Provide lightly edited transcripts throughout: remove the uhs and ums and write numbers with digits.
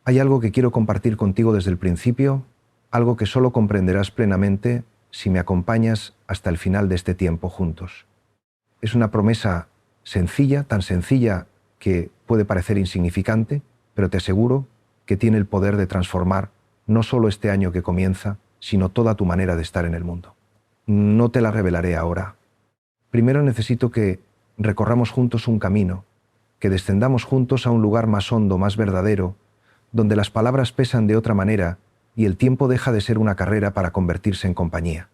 Hay algo que quiero compartir contigo desde el principio, algo que solo comprenderás plenamente si me acompañas hasta el final de este tiempo juntos. Es una promesa sencilla, tan sencilla que puede parecer insignificante, pero te aseguro que tiene el poder de transformar no solo este año que comienza, sino toda tu manera de estar en el mundo. No te la revelaré ahora. Primero necesito que recorramos juntos un camino, que descendamos juntos a un lugar más hondo, más verdadero, donde las palabras pesan de otra manera y el tiempo deja de ser una carrera para convertirse en compañía.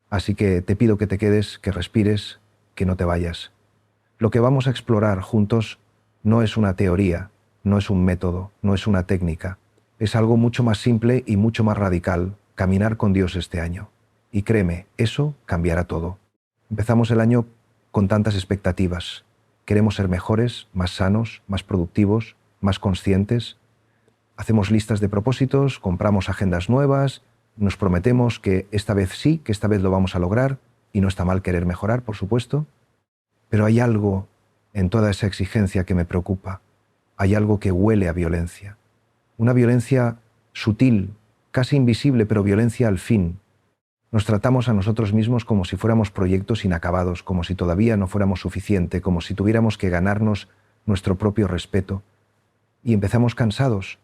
Así que te pido que te quedes, que respires, que no te vayas. Lo que vamos a explorar juntos no es una teoría, no es un método, no es una técnica. Es algo mucho más simple y mucho más radical, caminar con Dios este año. Y créeme, eso cambiará todo. Empezamos el año con tantas expectativas. Queremos ser mejores, más sanos, más productivos, más conscientes. Hacemos listas de propósitos, compramos agendas nuevas, nos prometemos que esta vez sí, que esta vez lo vamos a lograr, y no está mal querer mejorar, por supuesto. Pero hay algo en toda esa exigencia que me preocupa. Hay algo que huele a violencia. Una violencia sutil, casi invisible, pero violencia al fin. Nos tratamos a nosotros mismos como si fuéramos proyectos inacabados, como si todavía no fuéramos suficiente, como si tuviéramos que ganarnos nuestro propio respeto. Y empezamos cansados.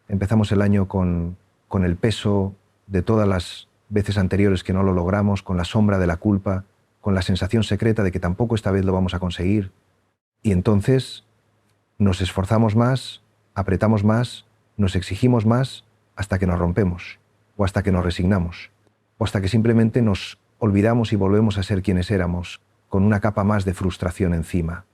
Empezamos el año con el peso de todas las veces anteriores que no lo logramos, con la sombra de la culpa, con la sensación secreta de que tampoco esta vez lo vamos a conseguir. Y entonces nos esforzamos más, apretamos más, nos exigimos más hasta que nos rompemos, o hasta que nos resignamos, o hasta que simplemente nos olvidamos y volvemos a ser quienes éramos, con una capa más de frustración encima.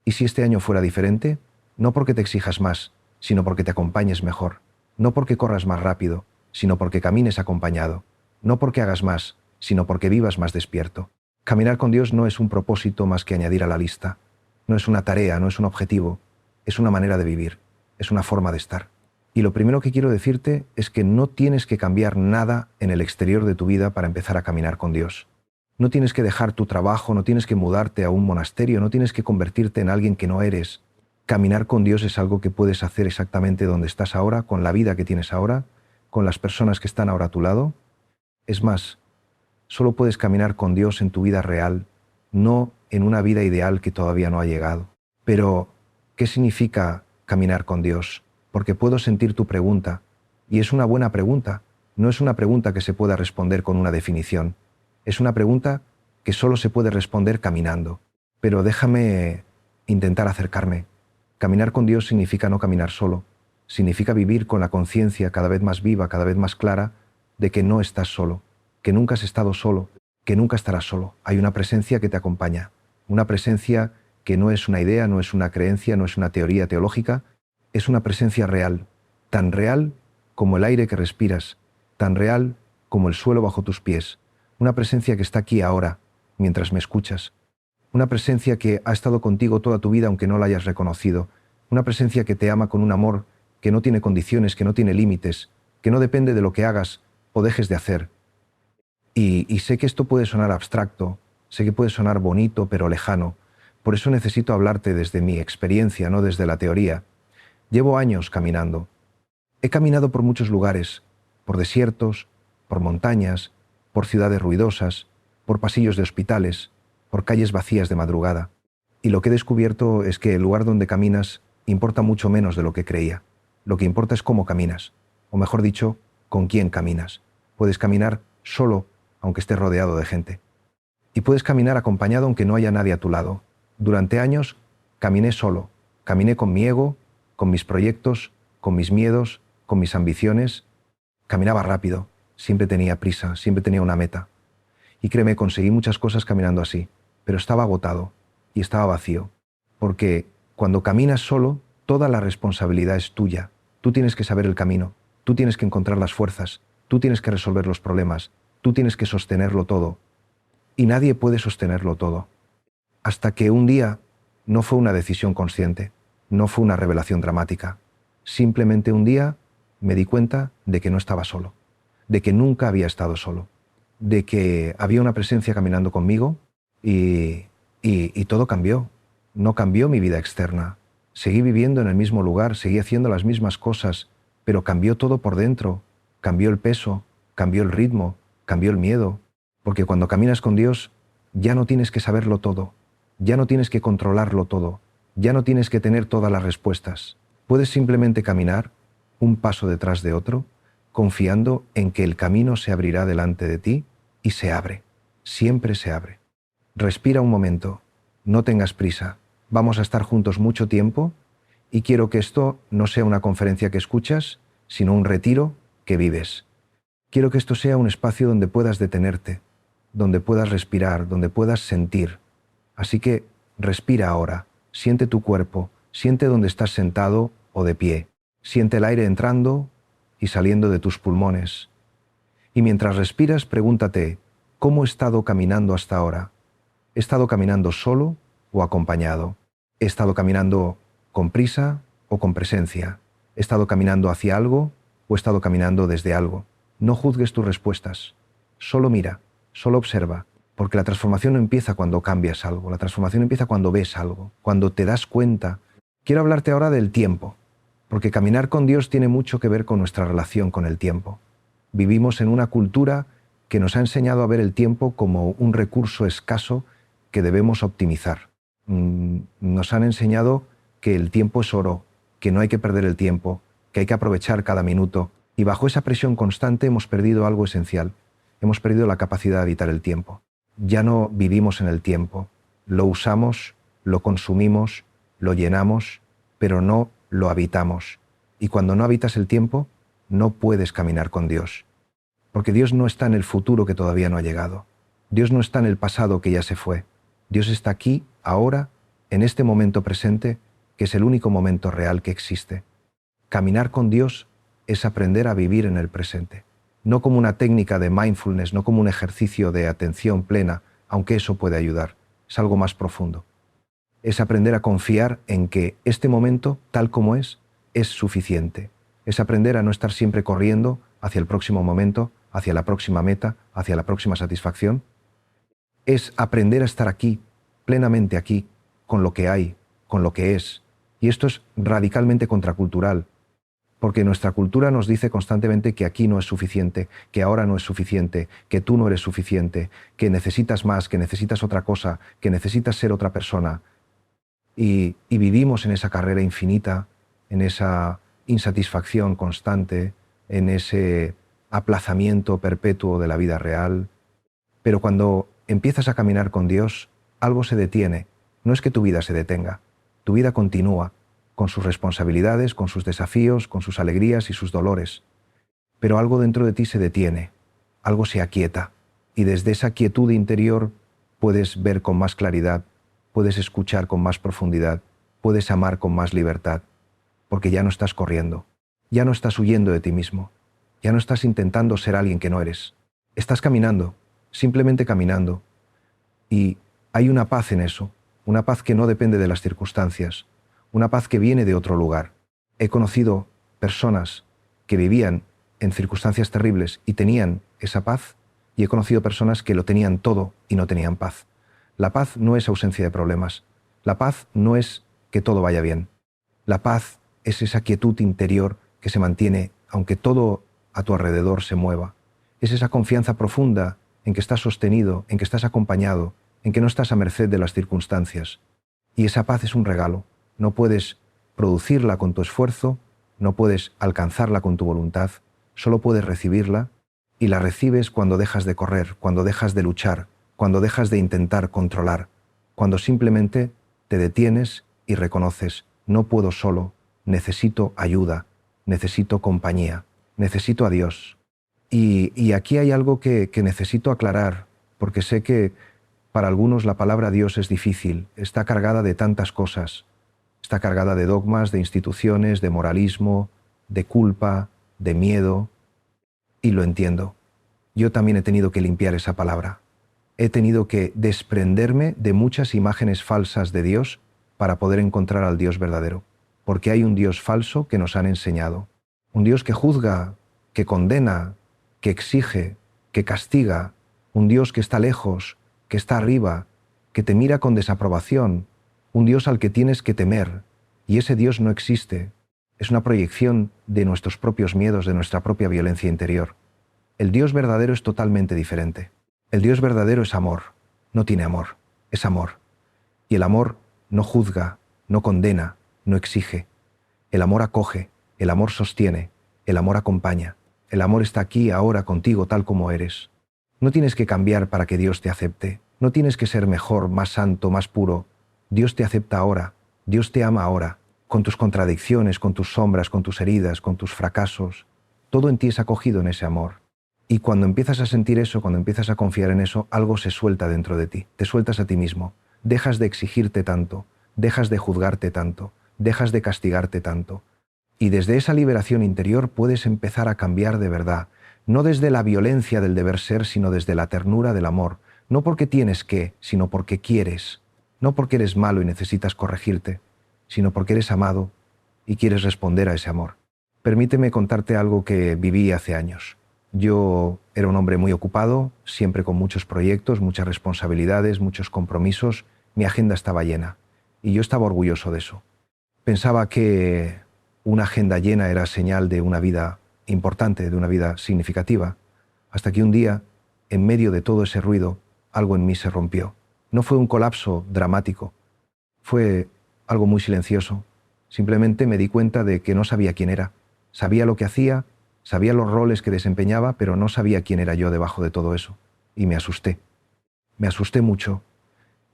¿Y si este año fuera diferente? No porque te exijas más, sino porque te acompañes mejor. No porque corras más rápido, sino porque camines acompañado. No porque hagas más, sino porque vivas más despierto. Caminar con Dios no es un propósito más que añadir a la lista. No es una tarea, no es un objetivo. Es una manera de vivir, es una forma de estar. Y lo primero que quiero decirte es que no tienes que cambiar nada en el exterior de tu vida para empezar a caminar con Dios. No tienes que dejar tu trabajo, no tienes que mudarte a un monasterio, no tienes que convertirte en alguien que no eres. Caminar con Dios es algo que puedes hacer exactamente donde estás ahora, con la vida que tienes ahora, con las personas que están ahora a tu lado. Es más, solo puedes caminar con Dios en tu vida real, no en una vida ideal que todavía no ha llegado. Pero, ¿qué significa caminar con Dios? Porque puedo sentir tu pregunta, y es una buena pregunta. No es una pregunta que se pueda responder con una definición. Es una pregunta que solo se puede responder caminando. Pero déjame intentar acercarme. Caminar con Dios significa no caminar solo. Significa vivir con la conciencia cada vez más viva, cada vez más clara, de que no estás solo, que nunca has estado solo, que nunca estarás solo. Hay una presencia que te acompaña, una presencia que no es una idea, no es una creencia, no es una teoría teológica, es una presencia real, tan real como el aire que respiras, tan real como el suelo bajo tus pies, una presencia que está aquí ahora, mientras me escuchas, una presencia que ha estado contigo toda tu vida aunque no la hayas reconocido, una presencia que te ama con un amor que no tiene condiciones, que no tiene límites, que no depende de lo que hagas o dejes de hacer. Y sé que esto puede sonar abstracto, sé que puede sonar bonito pero lejano, por eso necesito hablarte desde mi experiencia, no desde la teoría. Llevo años caminando. He caminado por muchos lugares, por desiertos, por montañas, por ciudades ruidosas, por pasillos de hospitales, por calles vacías de madrugada. Y lo que he descubierto es que el lugar donde caminas importa mucho menos de lo que creía. Lo que importa es cómo caminas, o mejor dicho, con quién caminas. Puedes caminar solo, aunque estés rodeado de gente. Y puedes caminar acompañado aunque no haya nadie a tu lado. Durante años caminé solo, caminé con mi ego, con mis proyectos, con mis miedos, con mis ambiciones. Caminaba rápido, siempre tenía prisa, siempre tenía una meta. Y créeme, conseguí muchas cosas caminando así, pero estaba agotado y estaba vacío. Porque cuando caminas solo, toda la responsabilidad es tuya. Tú tienes que saber el camino, tú tienes que encontrar las fuerzas, tú tienes que resolver los problemas, tú tienes que sostenerlo todo. Y nadie puede sostenerlo todo. Hasta que un día no fue una decisión consciente, no fue una revelación dramática. Simplemente un día me di cuenta de que no estaba solo, de que nunca había estado solo, de que había una presencia caminando conmigo y todo cambió. No cambió mi vida externa. Seguí viviendo en el mismo lugar, seguí haciendo las mismas cosas, pero cambió todo por dentro, cambió el peso, cambió el ritmo, cambió el miedo, porque cuando caminas con Dios ya no tienes que saberlo todo, ya no tienes que controlarlo todo, ya no tienes que tener todas las respuestas. Puedes simplemente caminar un paso detrás de otro, confiando en que el camino se abrirá delante de ti y se abre, siempre se abre. Respira un momento, no tengas prisa, vamos a estar juntos mucho tiempo y quiero que esto no sea una conferencia que escuchas, sino un retiro que vives. Quiero que esto sea un espacio donde puedas detenerte, donde puedas respirar, donde puedas sentir. Así que respira ahora, siente tu cuerpo, siente dónde estás sentado o de pie, siente el aire entrando y saliendo de tus pulmones. Y mientras respiras, pregúntate, ¿cómo he estado caminando hasta ahora? ¿He estado caminando solo o acompañado? ¿He estado caminando con prisa o con presencia? ¿He estado caminando hacia algo o he estado caminando desde algo? No juzgues tus respuestas, solo mira, solo observa, porque la transformación no empieza cuando cambias algo, la transformación empieza cuando ves algo, cuando te das cuenta. Quiero hablarte ahora del tiempo, porque caminar con Dios tiene mucho que ver con nuestra relación con el tiempo. Vivimos en una cultura que nos ha enseñado a ver el tiempo como un recurso escaso que debemos optimizar. Nos han enseñado que el tiempo es oro, que no hay que perder el tiempo, que hay que aprovechar cada minuto. Y bajo esa presión constante hemos perdido algo esencial. Hemos perdido la capacidad de habitar el tiempo. Ya no vivimos en el tiempo. Lo usamos, lo consumimos, lo llenamos, pero no lo habitamos. Y cuando no habitas el tiempo, no puedes caminar con Dios. Porque Dios no está en el futuro que todavía no ha llegado. Dios no está en el pasado que ya se fue. Dios está aquí, ahora, en este momento presente, que es el único momento real que existe. Caminar con Dios es aprender a vivir en el presente. No como una técnica de mindfulness, no como un ejercicio de atención plena, aunque eso puede ayudar. Es algo más profundo. Es aprender a confiar en que este momento, tal como es suficiente. Es aprender a no estar siempre corriendo hacia el próximo momento, hacia la próxima meta, hacia la próxima satisfacción. Es aprender a estar aquí, plenamente aquí, con lo que hay, con lo que es. Y esto es radicalmente contracultural, porque nuestra cultura nos dice constantemente que aquí no es suficiente, que ahora no es suficiente, que tú no eres suficiente, que necesitas más, que necesitas otra cosa, que necesitas ser otra persona. Y vivimos en esa carrera infinita, en esa insatisfacción constante, en ese aplazamiento perpetuo de la vida real. Pero cuando empiezas a caminar con Dios, algo se detiene. No es que tu vida se detenga, tu vida continúa, con sus responsabilidades, con sus desafíos, con sus alegrías y sus dolores. Pero algo dentro de ti se detiene, algo se aquieta, y desde esa quietud interior puedes ver con más claridad, puedes escuchar con más profundidad, puedes amar con más libertad, porque ya no estás corriendo, ya no estás huyendo de ti mismo, ya no estás intentando ser alguien que no eres. Estás caminando, simplemente caminando, y hay una paz en eso, una paz que no depende de las circunstancias, una paz que viene de otro lugar. He conocido personas que vivían en circunstancias terribles y tenían esa paz, y he conocido personas que lo tenían todo y no tenían paz. La paz no es ausencia de problemas. La paz no es que todo vaya bien. La paz es esa quietud interior que se mantiene aunque todo a tu alrededor se mueva. Es esa confianza profunda en que estás sostenido, en que estás acompañado, en que no estás a merced de las circunstancias. Y esa paz es un regalo. No puedes producirla con tu esfuerzo, no puedes alcanzarla con tu voluntad, solo puedes recibirla, y la recibes cuando dejas de correr, cuando dejas de luchar, cuando dejas de intentar controlar, cuando simplemente te detienes y reconoces, no puedo solo, necesito ayuda, necesito compañía, necesito a Dios. Y aquí hay algo que necesito aclarar, porque sé que para algunos la palabra Dios es difícil, está cargada de tantas cosas. Está cargada de dogmas, de instituciones, de moralismo, de culpa, de miedo. Y lo entiendo. Yo también he tenido que limpiar esa palabra. He tenido que desprenderme de muchas imágenes falsas de Dios para poder encontrar al Dios verdadero. Porque hay un Dios falso que nos han enseñado. Un Dios que juzga, que condena, que exige, que castiga. Un Dios que está lejos, que está arriba, que te mira con desaprobación. Un Dios al que tienes que temer, y ese Dios no existe. es una proyección de nuestros propios miedos, de nuestra propia violencia interior. El Dios verdadero es totalmente diferente. El Dios verdadero es amor, no tiene amor, es amor. Y el amor no juzga, no condena, no exige. El amor acoge, el amor sostiene, el amor acompaña. El amor está aquí, ahora, contigo, tal como eres. No tienes que cambiar para que Dios te acepte. No tienes que ser mejor, más santo, más puro. Dios te acepta ahora. Dios te ama ahora. Con tus contradicciones, con tus sombras, con tus heridas, con tus fracasos. Todo en ti es acogido en ese amor. Y cuando empiezas a sentir eso, cuando empiezas a confiar en eso, algo se suelta dentro de ti. Te sueltas a ti mismo. Dejas de exigirte tanto. Dejas de juzgarte tanto. Dejas de castigarte tanto. Y desde esa liberación interior puedes empezar a cambiar de verdad. No desde la violencia del deber ser, sino desde la ternura del amor. No porque tienes que, sino porque quieres. No porque eres malo y necesitas corregirte, sino porque eres amado y quieres responder a ese amor. Permíteme contarte algo que viví hace años. Yo era un hombre muy ocupado, siempre con muchos proyectos, muchas responsabilidades, muchos compromisos. Mi agenda estaba llena y yo estaba orgulloso de eso. Pensaba que una agenda llena era señal de una vida importante, de una vida significativa, hasta que un día, en medio de todo ese ruido, algo en mí se rompió. No fue un colapso dramático, fue algo muy silencioso. Simplemente me di cuenta de que no sabía quién era. Sabía lo que hacía, sabía los roles que desempeñaba, pero no sabía quién era yo debajo de todo eso. Y me asusté. Me asusté mucho,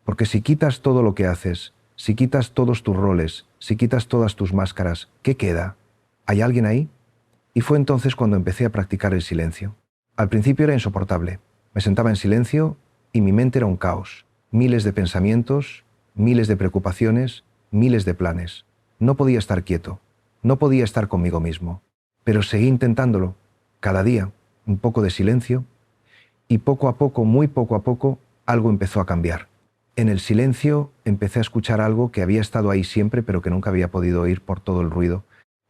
porque si quitas todo lo que haces, si quitas todos tus roles, si quitas todas tus máscaras, ¿qué queda? ¿Hay alguien ahí? Y fue entonces cuando empecé a practicar el silencio. Al principio era insoportable. Me sentaba en silencio y mi mente era un caos. Miles de pensamientos, miles de preocupaciones, miles de planes. No podía estar quieto, no podía estar conmigo mismo. Pero seguí intentándolo, cada día, un poco de silencio, y poco a poco, muy poco a poco, algo empezó a cambiar. En el silencio empecé a escuchar algo que había estado ahí siempre, pero que nunca había podido oír por todo el ruido.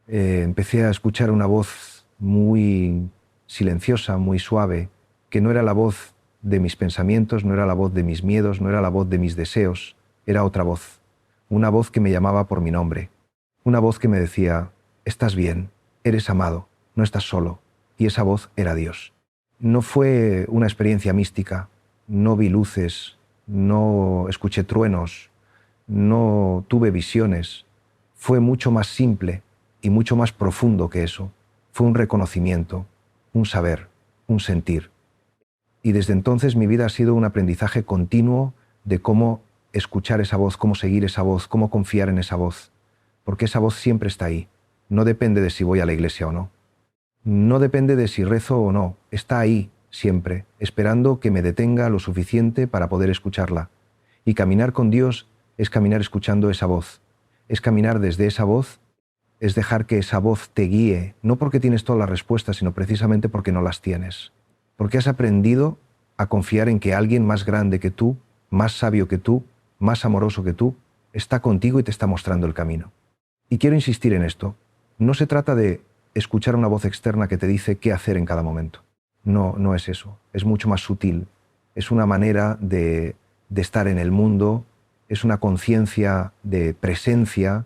Empecé a escuchar una voz muy silenciosa, muy suave, que no era la voz de mis pensamientos, no era la voz de mis miedos, no era la voz de mis deseos, era otra voz. Una voz que me llamaba por mi nombre. Una voz que me decía, estás bien, eres amado, no estás solo. Y esa voz era Dios. No fue una experiencia mística, no vi luces, no escuché truenos, no tuve visiones. Fue mucho más simple y mucho más profundo que eso. Fue un reconocimiento, un saber, un sentir. Y desde entonces mi vida ha sido un aprendizaje continuo de cómo escuchar esa voz, cómo seguir esa voz, cómo confiar en esa voz. Porque esa voz siempre está ahí. No depende de si voy a la iglesia o no. No depende de si rezo o no. Está ahí, siempre, esperando que me detenga lo suficiente para poder escucharla. Y caminar con Dios es caminar escuchando esa voz. Es caminar desde esa voz, es dejar que esa voz te guíe, no porque tienes todas las respuestas, sino precisamente porque no las tienes. Porque has aprendido a confiar en que alguien más grande que tú, más sabio que tú, más amoroso que tú, está contigo y te está mostrando el camino. Y quiero insistir en esto. No se trata de escuchar una voz externa que te dice qué hacer en cada momento. No, no es eso. Es mucho más sutil. Es una manera de estar en el mundo, es una conciencia de presencia,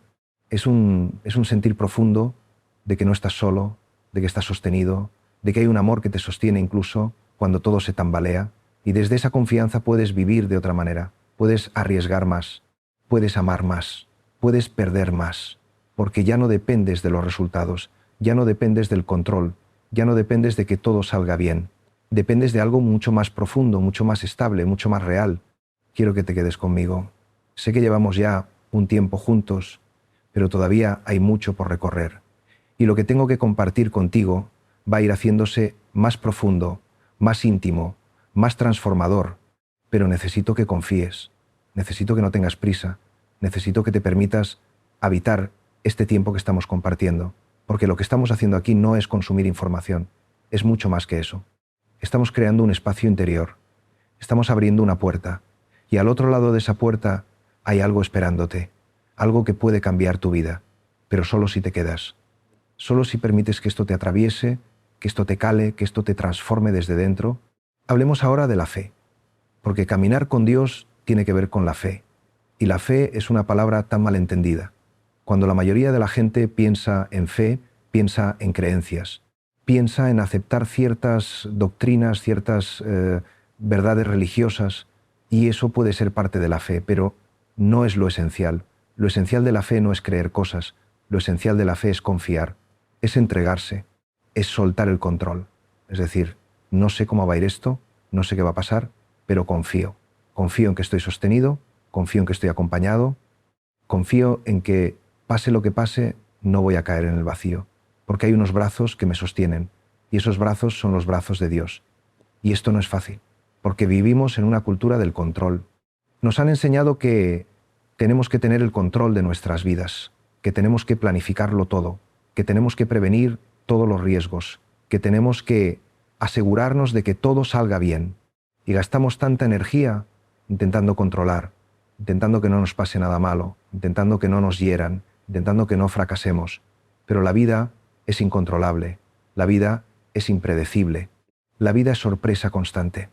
es un sentir profundo de que no estás solo, de que estás sostenido, de que hay un amor que te sostiene incluso cuando todo se tambalea, y desde esa confianza puedes vivir de otra manera, puedes arriesgar más, puedes amar más, puedes perder más, porque ya no dependes de los resultados, ya no dependes del control, ya no dependes de que todo salga bien, dependes de algo mucho más profundo, mucho más estable, mucho más real. Quiero que te quedes conmigo. Sé que llevamos ya un tiempo juntos, pero todavía hay mucho por recorrer. Y lo que tengo que compartir contigo va a ir haciéndose más profundo, más íntimo, más transformador, pero necesito que confíes, necesito que no tengas prisa, necesito que te permitas habitar este tiempo que estamos compartiendo, porque lo que estamos haciendo aquí no es consumir información, es mucho más que eso. Estamos creando un espacio interior, estamos abriendo una puerta, y al otro lado de esa puerta hay algo esperándote, algo que puede cambiar tu vida, pero solo si te quedas, solo si permites que esto te atraviese, que esto te cale, que esto te transforme desde dentro. Hablemos ahora de la fe, porque caminar con Dios tiene que ver con la fe, y la fe es una palabra tan malentendida. Cuando la mayoría de la gente piensa en fe, piensa en creencias, piensa en aceptar ciertas doctrinas, ciertas verdades religiosas, y eso puede ser parte de la fe, pero no es lo esencial. Lo esencial de la fe no es creer cosas, lo esencial de la fe es confiar, es entregarse, es soltar el control. Es decir, no sé cómo va a ir esto, no sé qué va a pasar, pero confío. Confío en que estoy sostenido, confío en que estoy acompañado, confío en que pase lo que pase, no voy a caer en el vacío, porque hay unos brazos que me sostienen, y esos brazos son los brazos de Dios. Y esto no es fácil, porque vivimos en una cultura del control. Nos han enseñado que tenemos que tener el control de nuestras vidas, que tenemos que planificarlo todo, que tenemos que prevenir todos los riesgos, que tenemos que asegurarnos de que todo salga bien. Y gastamos tanta energía intentando controlar, intentando que no nos pase nada malo, intentando que no nos hieran, intentando que no fracasemos. Pero la vida es incontrolable, la vida es impredecible, la vida es sorpresa constante.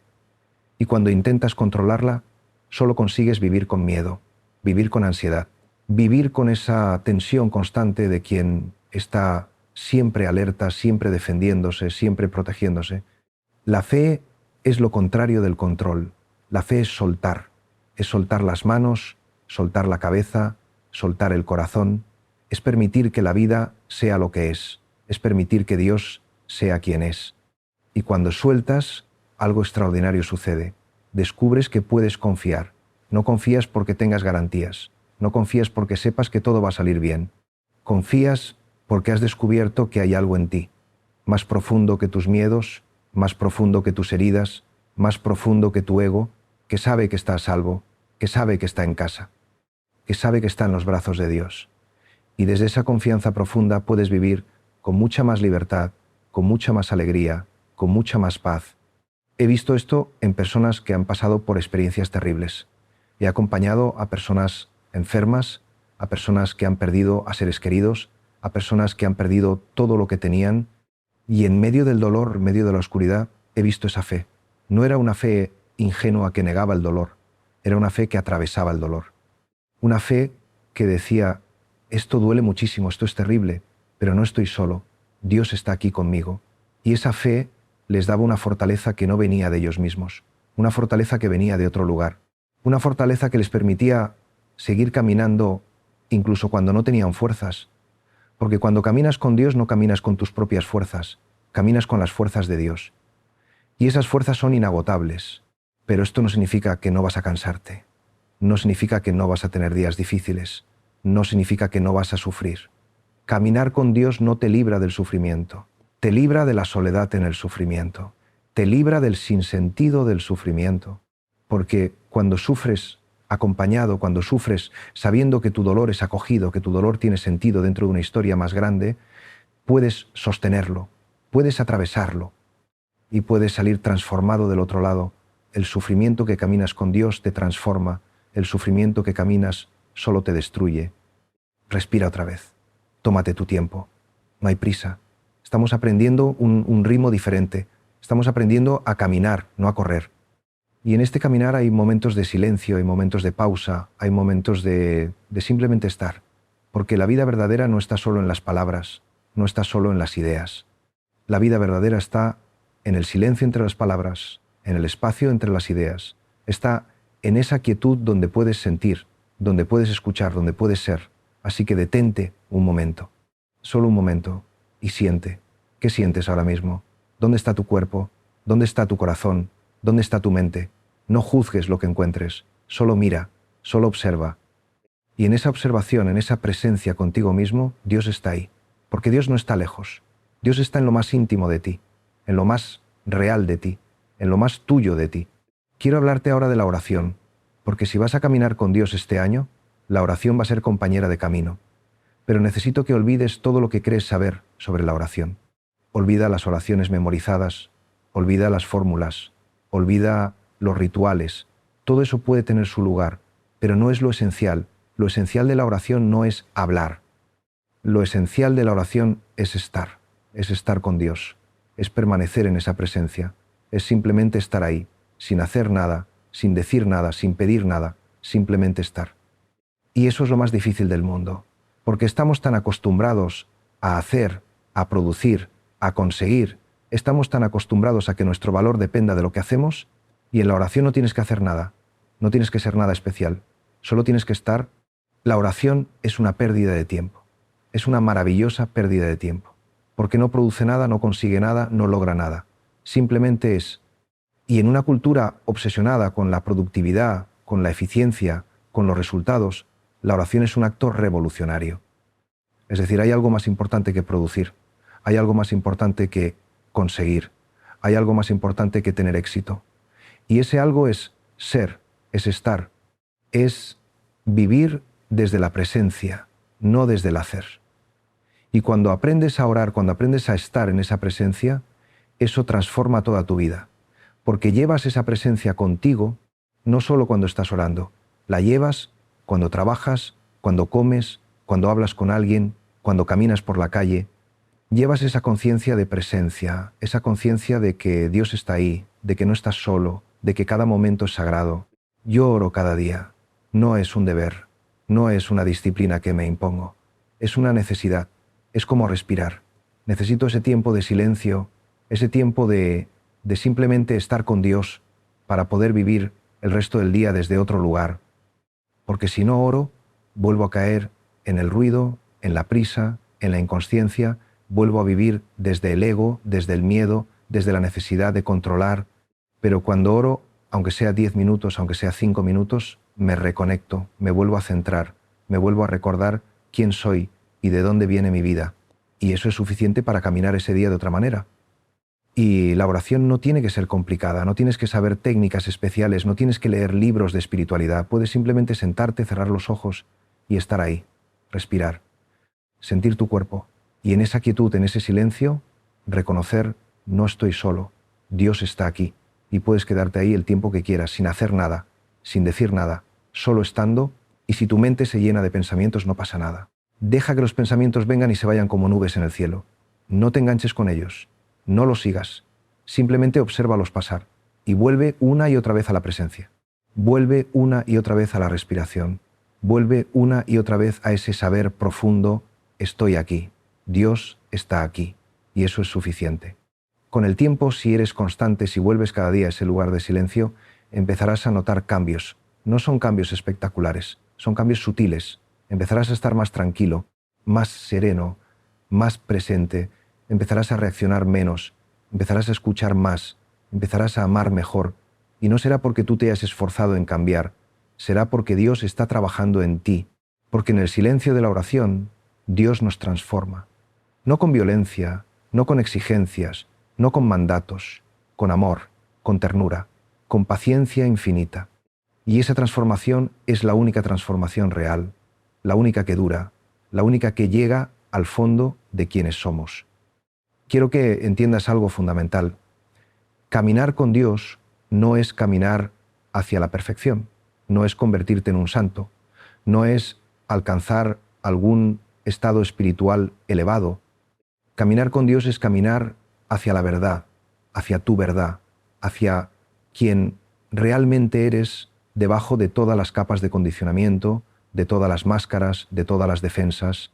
Y cuando intentas controlarla, solo consigues vivir con miedo, vivir con ansiedad, vivir con esa tensión constante de quien está siempre alerta, siempre defendiéndose, siempre protegiéndose. La fe es lo contrario del control. La fe es soltar las manos, soltar la cabeza, soltar el corazón, es permitir que la vida sea lo que es permitir que Dios sea quien es. Y cuando sueltas, algo extraordinario sucede. Descubres que puedes confiar. No confías porque tengas garantías. No confías porque sepas que todo va a salir bien. Confías porque has descubierto que hay algo en ti, más profundo que tus miedos, más profundo que tus heridas, más profundo que tu ego, que sabe que está a salvo, que sabe que está en casa, que sabe que está en los brazos de Dios. Y desde esa confianza profunda puedes vivir con mucha más libertad, con mucha más alegría, con mucha más paz. He visto esto en personas que han pasado por experiencias terribles. He acompañado a personas enfermas, a personas que han perdido a seres queridos, a personas que han perdido todo lo que tenían, y en medio del dolor, en medio de la oscuridad, he visto esa fe. No era una fe ingenua que negaba el dolor, era una fe que atravesaba el dolor. Una fe que decía, esto duele muchísimo, esto es terrible, pero no estoy solo, Dios está aquí conmigo. Y esa fe les daba una fortaleza que no venía de ellos mismos, una fortaleza que venía de otro lugar, una fortaleza que les permitía seguir caminando incluso cuando no tenían fuerzas, porque cuando caminas con Dios no caminas con tus propias fuerzas, caminas con las fuerzas de Dios. Y esas fuerzas son inagotables, pero esto no significa que no vas a cansarte, no significa que no vas a tener días difíciles, no significa que no vas a sufrir. Caminar con Dios no te libra del sufrimiento, te libra de la soledad en el sufrimiento, te libra del sinsentido del sufrimiento, porque cuando sufres acompañado, cuando sufres sabiendo que tu dolor es acogido, que tu dolor tiene sentido dentro de una historia más grande, puedes sostenerlo, puedes atravesarlo y puedes salir transformado del otro lado. El sufrimiento que caminas con Dios te transforma, el sufrimiento que caminas solo te destruye. Respira otra vez, tómate tu tiempo, no hay prisa. Estamos aprendiendo un ritmo diferente, estamos aprendiendo a caminar, no a correr. Y en este caminar hay momentos de silencio, hay momentos de pausa, hay momentos de simplemente estar. Porque la vida verdadera no está solo en las palabras, no está solo en las ideas. La vida verdadera está en el silencio entre las palabras, en el espacio entre las ideas. Está en esa quietud donde puedes sentir, donde puedes escuchar, donde puedes ser. Así que detente un momento, solo un momento, y siente. ¿Qué sientes ahora mismo? ¿Dónde está tu cuerpo? ¿Dónde está tu corazón? ¿Dónde está tu mente? No juzgues lo que encuentres, solo mira, solo observa. Y en esa observación, en esa presencia contigo mismo, Dios está ahí. Porque Dios no está lejos. Dios está en lo más íntimo de ti, en lo más real de ti, en lo más tuyo de ti. Quiero hablarte ahora de la oración, porque si vas a caminar con Dios este año, la oración va a ser compañera de camino. Pero necesito que olvides todo lo que crees saber sobre la oración. Olvida las oraciones memorizadas, olvida las fórmulas, olvida los rituales. Todo eso puede tener su lugar, pero no es lo esencial. Lo esencial de la oración no es hablar. Lo esencial de la oración es estar con Dios, es permanecer en esa presencia, es simplemente estar ahí, sin hacer nada, sin decir nada, sin pedir nada, simplemente estar. Y eso es lo más difícil del mundo, porque estamos tan acostumbrados a hacer, a producir, a conseguir, estamos tan acostumbrados a que nuestro valor dependa de lo que hacemos, y en la oración no tienes que hacer nada, no tienes que ser nada especial, solo tienes que estar. La oración es una pérdida de tiempo, es una maravillosa pérdida de tiempo, porque no produce nada, no consigue nada, no logra nada, simplemente es. Y en una cultura obsesionada con la productividad, con la eficiencia, con los resultados, la oración es un acto revolucionario. Es decir, hay algo más importante que producir, hay algo más importante que conseguir, hay algo más importante que tener éxito. Y ese algo es ser, es estar, es vivir desde la presencia, no desde el hacer. Y cuando aprendes a orar, cuando aprendes a estar en esa presencia, eso transforma toda tu vida, porque llevas esa presencia contigo, no solo cuando estás orando, la llevas cuando trabajas, cuando comes, cuando hablas con alguien, cuando caminas por la calle. Llevas esa conciencia de presencia, esa conciencia de que Dios está ahí, de que no estás solo, de que cada momento es sagrado. Yo oro cada día. No es un deber, no es una disciplina que me impongo. Es una necesidad, es como respirar. Necesito ese tiempo de silencio, ese tiempo de simplemente estar con Dios para poder vivir el resto del día desde otro lugar. Porque si no oro, vuelvo a caer en el ruido, en la prisa, en la inconsciencia, vuelvo a vivir desde el ego, desde el miedo, desde la necesidad de controlar. Pero cuando oro, aunque sea 10 minutos, aunque sea 5 minutos, me reconecto, me vuelvo a centrar, me vuelvo a recordar quién soy y de dónde viene mi vida. Y eso es suficiente para caminar ese día de otra manera. Y la oración no tiene que ser complicada, no tienes que saber técnicas especiales, no tienes que leer libros de espiritualidad, puedes simplemente sentarte, cerrar los ojos y estar ahí, respirar, sentir tu cuerpo y en esa quietud, en ese silencio, reconocer: no estoy solo, Dios está aquí, y puedes quedarte ahí el tiempo que quieras, sin hacer nada, sin decir nada, solo estando, y si tu mente se llena de pensamientos no pasa nada. Deja que los pensamientos vengan y se vayan como nubes en el cielo. No te enganches con ellos, no los sigas, simplemente obsérvalos pasar y vuelve una y otra vez a la presencia. Vuelve una y otra vez a la respiración. Vuelve una y otra vez a ese saber profundo: estoy aquí, Dios está aquí, y eso es suficiente. Con el tiempo, si eres constante, si vuelves cada día a ese lugar de silencio, empezarás a notar cambios. No son cambios espectaculares, son cambios sutiles. Empezarás a estar más tranquilo, más sereno, más presente, empezarás a reaccionar menos, empezarás a escuchar más, empezarás a amar mejor, y no será porque tú te hayas esforzado en cambiar, será porque Dios está trabajando en ti, porque en el silencio de la oración, Dios nos transforma. No con violencia, no con exigencias, no con mandatos, con amor, con ternura, con paciencia infinita. Y esa transformación es la única transformación real, la única que dura, la única que llega al fondo de quienes somos. Quiero que entiendas algo fundamental. Caminar con Dios no es caminar hacia la perfección, no es convertirte en un santo, no es alcanzar algún estado espiritual elevado. Caminar con Dios es caminar hacia la verdad, hacia tu verdad, hacia quien realmente eres debajo de todas las capas de condicionamiento, de todas las máscaras, de todas las defensas.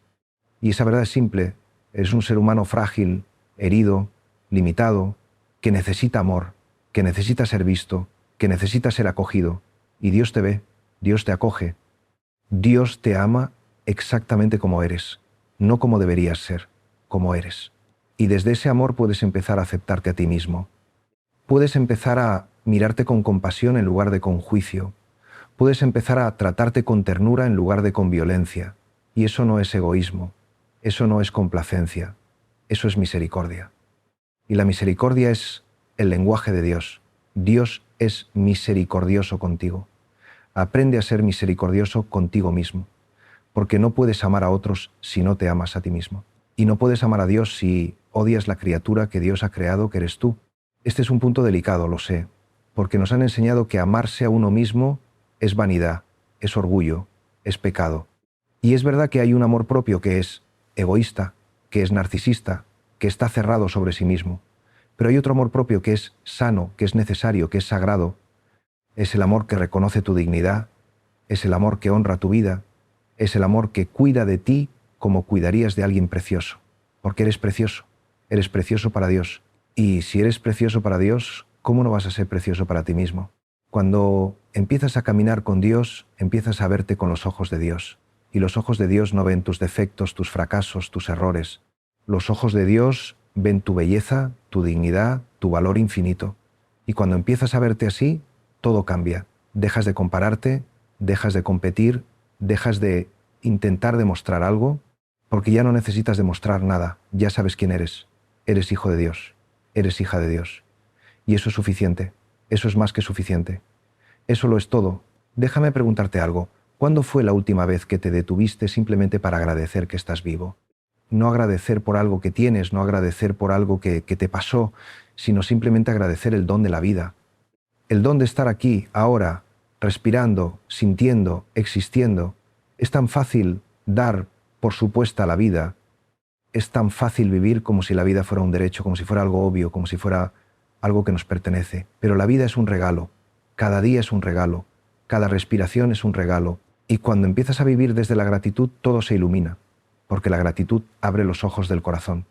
Y esa verdad es simple: eres un ser humano frágil, herido, limitado, que necesita amor, que necesita ser visto, que necesita ser acogido. Y Dios te ve, Dios te acoge. Dios te ama exactamente como eres, no como deberías ser, como eres. Y desde ese amor puedes empezar a aceptarte a ti mismo. Puedes empezar a mirarte con compasión en lugar de con juicio. Puedes empezar a tratarte con ternura en lugar de con violencia. Y eso no es egoísmo, eso no es complacencia, eso es misericordia. Y la misericordia es el lenguaje de Dios. Dios es misericordioso contigo. Aprende a ser misericordioso contigo mismo, porque no puedes amar a otros si no te amas a ti mismo. Y no puedes amar a Dios si odias la criatura que Dios ha creado, que eres tú. Este es un punto delicado, lo sé, porque nos han enseñado que amarse a uno mismo es vanidad, es orgullo, es pecado. Y es verdad que hay un amor propio que es egoísta, que es narcisista, que está cerrado sobre sí mismo. Pero hay otro amor propio que es sano, que es necesario, que es sagrado. Es el amor que reconoce tu dignidad, es el amor que honra tu vida, es el amor que cuida de ti como cuidarías de alguien precioso, porque eres precioso para Dios. Y si eres precioso para Dios, ¿cómo no vas a ser precioso para ti mismo? Cuando empiezas a caminar con Dios, empiezas a verte con los ojos de Dios. Y los ojos de Dios no ven tus defectos, tus fracasos, tus errores. Los ojos de Dios ven tu belleza, tu dignidad, tu valor infinito. Y cuando empiezas a verte así, todo cambia. Dejas de compararte, dejas de competir, dejas de intentar demostrar algo, porque ya no necesitas demostrar nada, ya sabes quién eres. Eres hijo de Dios, eres hija de Dios. Y eso es suficiente, eso es más que suficiente. Eso lo es todo. Déjame preguntarte algo. ¿Cuándo fue la última vez que te detuviste simplemente para agradecer que estás vivo? No agradecer por algo que tienes, no agradecer por algo que te pasó, sino simplemente agradecer el don de la vida. El don de estar aquí, ahora, respirando, sintiendo, existiendo. Es tan fácil dar por supuesta la vida. Es tan fácil vivir como si la vida fuera un derecho, como si fuera algo obvio, como si fuera algo que nos pertenece. Pero la vida es un regalo. Cada día es un regalo. Cada respiración es un regalo. Y cuando empiezas a vivir desde la gratitud, todo se ilumina. Porque la gratitud abre los ojos del corazón.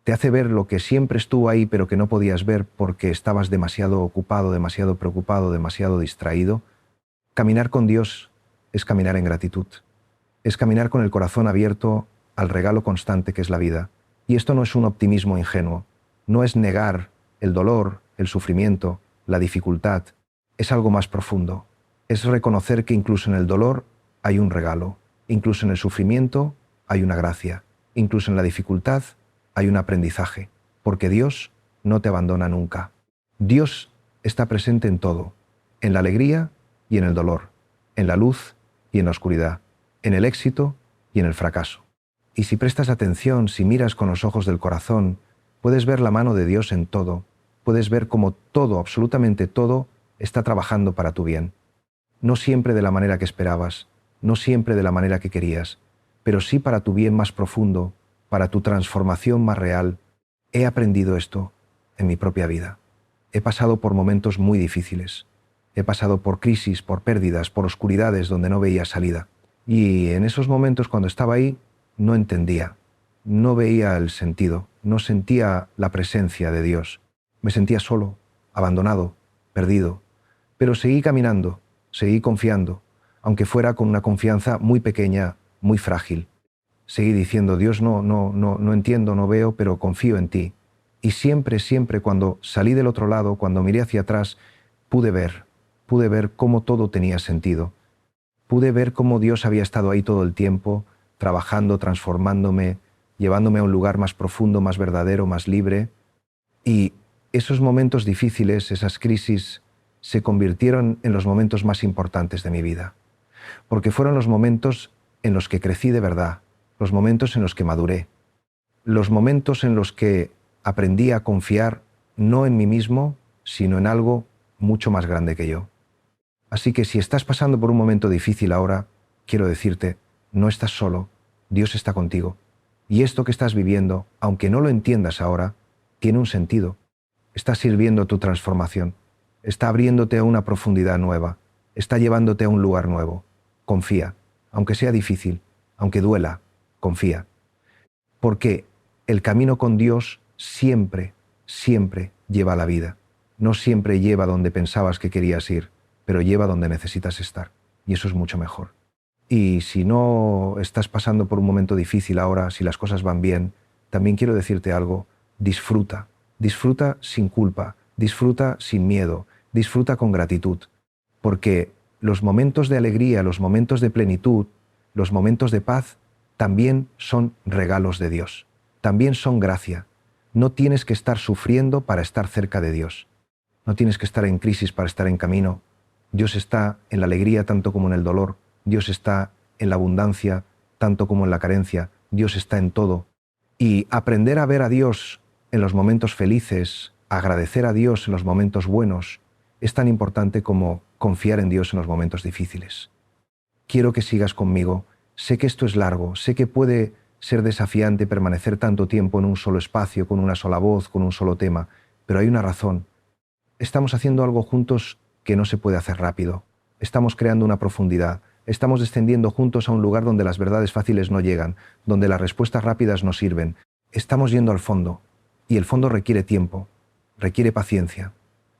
Te hace ver lo que siempre estuvo ahí, pero que no podías ver porque estabas demasiado ocupado, demasiado preocupado, demasiado distraído. Caminar con Dios es caminar en gratitud. Es caminar con el corazón abierto al regalo constante que es la vida. Y esto no es un optimismo ingenuo. No es negar el dolor, el sufrimiento, la dificultad. Es algo más profundo. Es reconocer que incluso en el dolor hay un regalo. Incluso en el sufrimiento hay una gracia. Incluso en la dificultad hay un aprendizaje. Porque Dios no te abandona nunca. Dios está presente en todo. En la alegría y en el dolor. En la luz y en la oscuridad. En el éxito y en el fracaso. Y si prestas atención, si miras con los ojos del corazón, puedes ver la mano de Dios en todo. Puedes ver cómo todo, absolutamente todo, está trabajando para tu bien. No siempre de la manera que esperabas, no siempre de la manera que querías, pero sí para tu bien más profundo, para tu transformación más real. He aprendido esto en mi propia vida. He pasado por momentos muy difíciles. He pasado por crisis, por pérdidas, por oscuridades donde no veía salida. Y en esos momentos, cuando estaba ahí, no entendía, no veía el sentido, no sentía la presencia de Dios. Me sentía solo, abandonado, perdido. Pero seguí caminando, seguí confiando, aunque fuera con una confianza muy pequeña, muy frágil. Seguí diciendo, Dios, no entiendo, no veo, pero confío en ti. Y siempre, siempre cuando salí del otro lado, cuando miré hacia atrás, pude ver cómo todo tenía sentido. Pude ver cómo Dios había estado ahí todo el tiempo, trabajando, transformándome, llevándome a un lugar más profundo, más verdadero, más libre. Y esos momentos difíciles, esas crisis, se convirtieron en los momentos más importantes de mi vida. Porque fueron los momentos en los que crecí de verdad, los momentos en los que maduré, los momentos en los que aprendí a confiar no en mí mismo, sino en algo mucho más grande que yo. Así que si estás pasando por un momento difícil ahora, quiero decirte, no estás solo, Dios está contigo. Y esto que estás viviendo, aunque no lo entiendas ahora, tiene un sentido. Está sirviendo tu transformación, está abriéndote a una profundidad nueva, está llevándote a un lugar nuevo. Confía, aunque sea difícil, aunque duela, confía. Porque el camino con Dios siempre, siempre lleva a la vida. No siempre lleva donde pensabas que querías ir, pero lleva donde necesitas estar. Y eso es mucho mejor. Y si no estás pasando por un momento difícil ahora, si las cosas van bien, también quiero decirte algo, disfruta. Disfruta sin culpa, disfruta sin miedo, disfruta con gratitud. Porque los momentos de alegría, los momentos de plenitud, los momentos de paz, también son regalos de Dios. También son gracia. No tienes que estar sufriendo para estar cerca de Dios. No tienes que estar en crisis para estar en camino. Dios está en la alegría tanto como en el dolor. Dios está en la abundancia tanto como en la carencia. Dios está en todo. Y aprender a ver a Dios en los momentos felices, agradecer a Dios en los momentos buenos, es tan importante como confiar en Dios en los momentos difíciles. Quiero que sigas conmigo. Sé que esto es largo, sé que puede ser desafiante permanecer tanto tiempo en un solo espacio, con una sola voz, con un solo tema, pero hay una razón. Estamos haciendo algo juntos que no se puede hacer rápido. Estamos creando una profundidad. Estamos descendiendo juntos a un lugar donde las verdades fáciles no llegan, donde las respuestas rápidas no sirven. Estamos yendo al fondo, y el fondo requiere tiempo, requiere paciencia,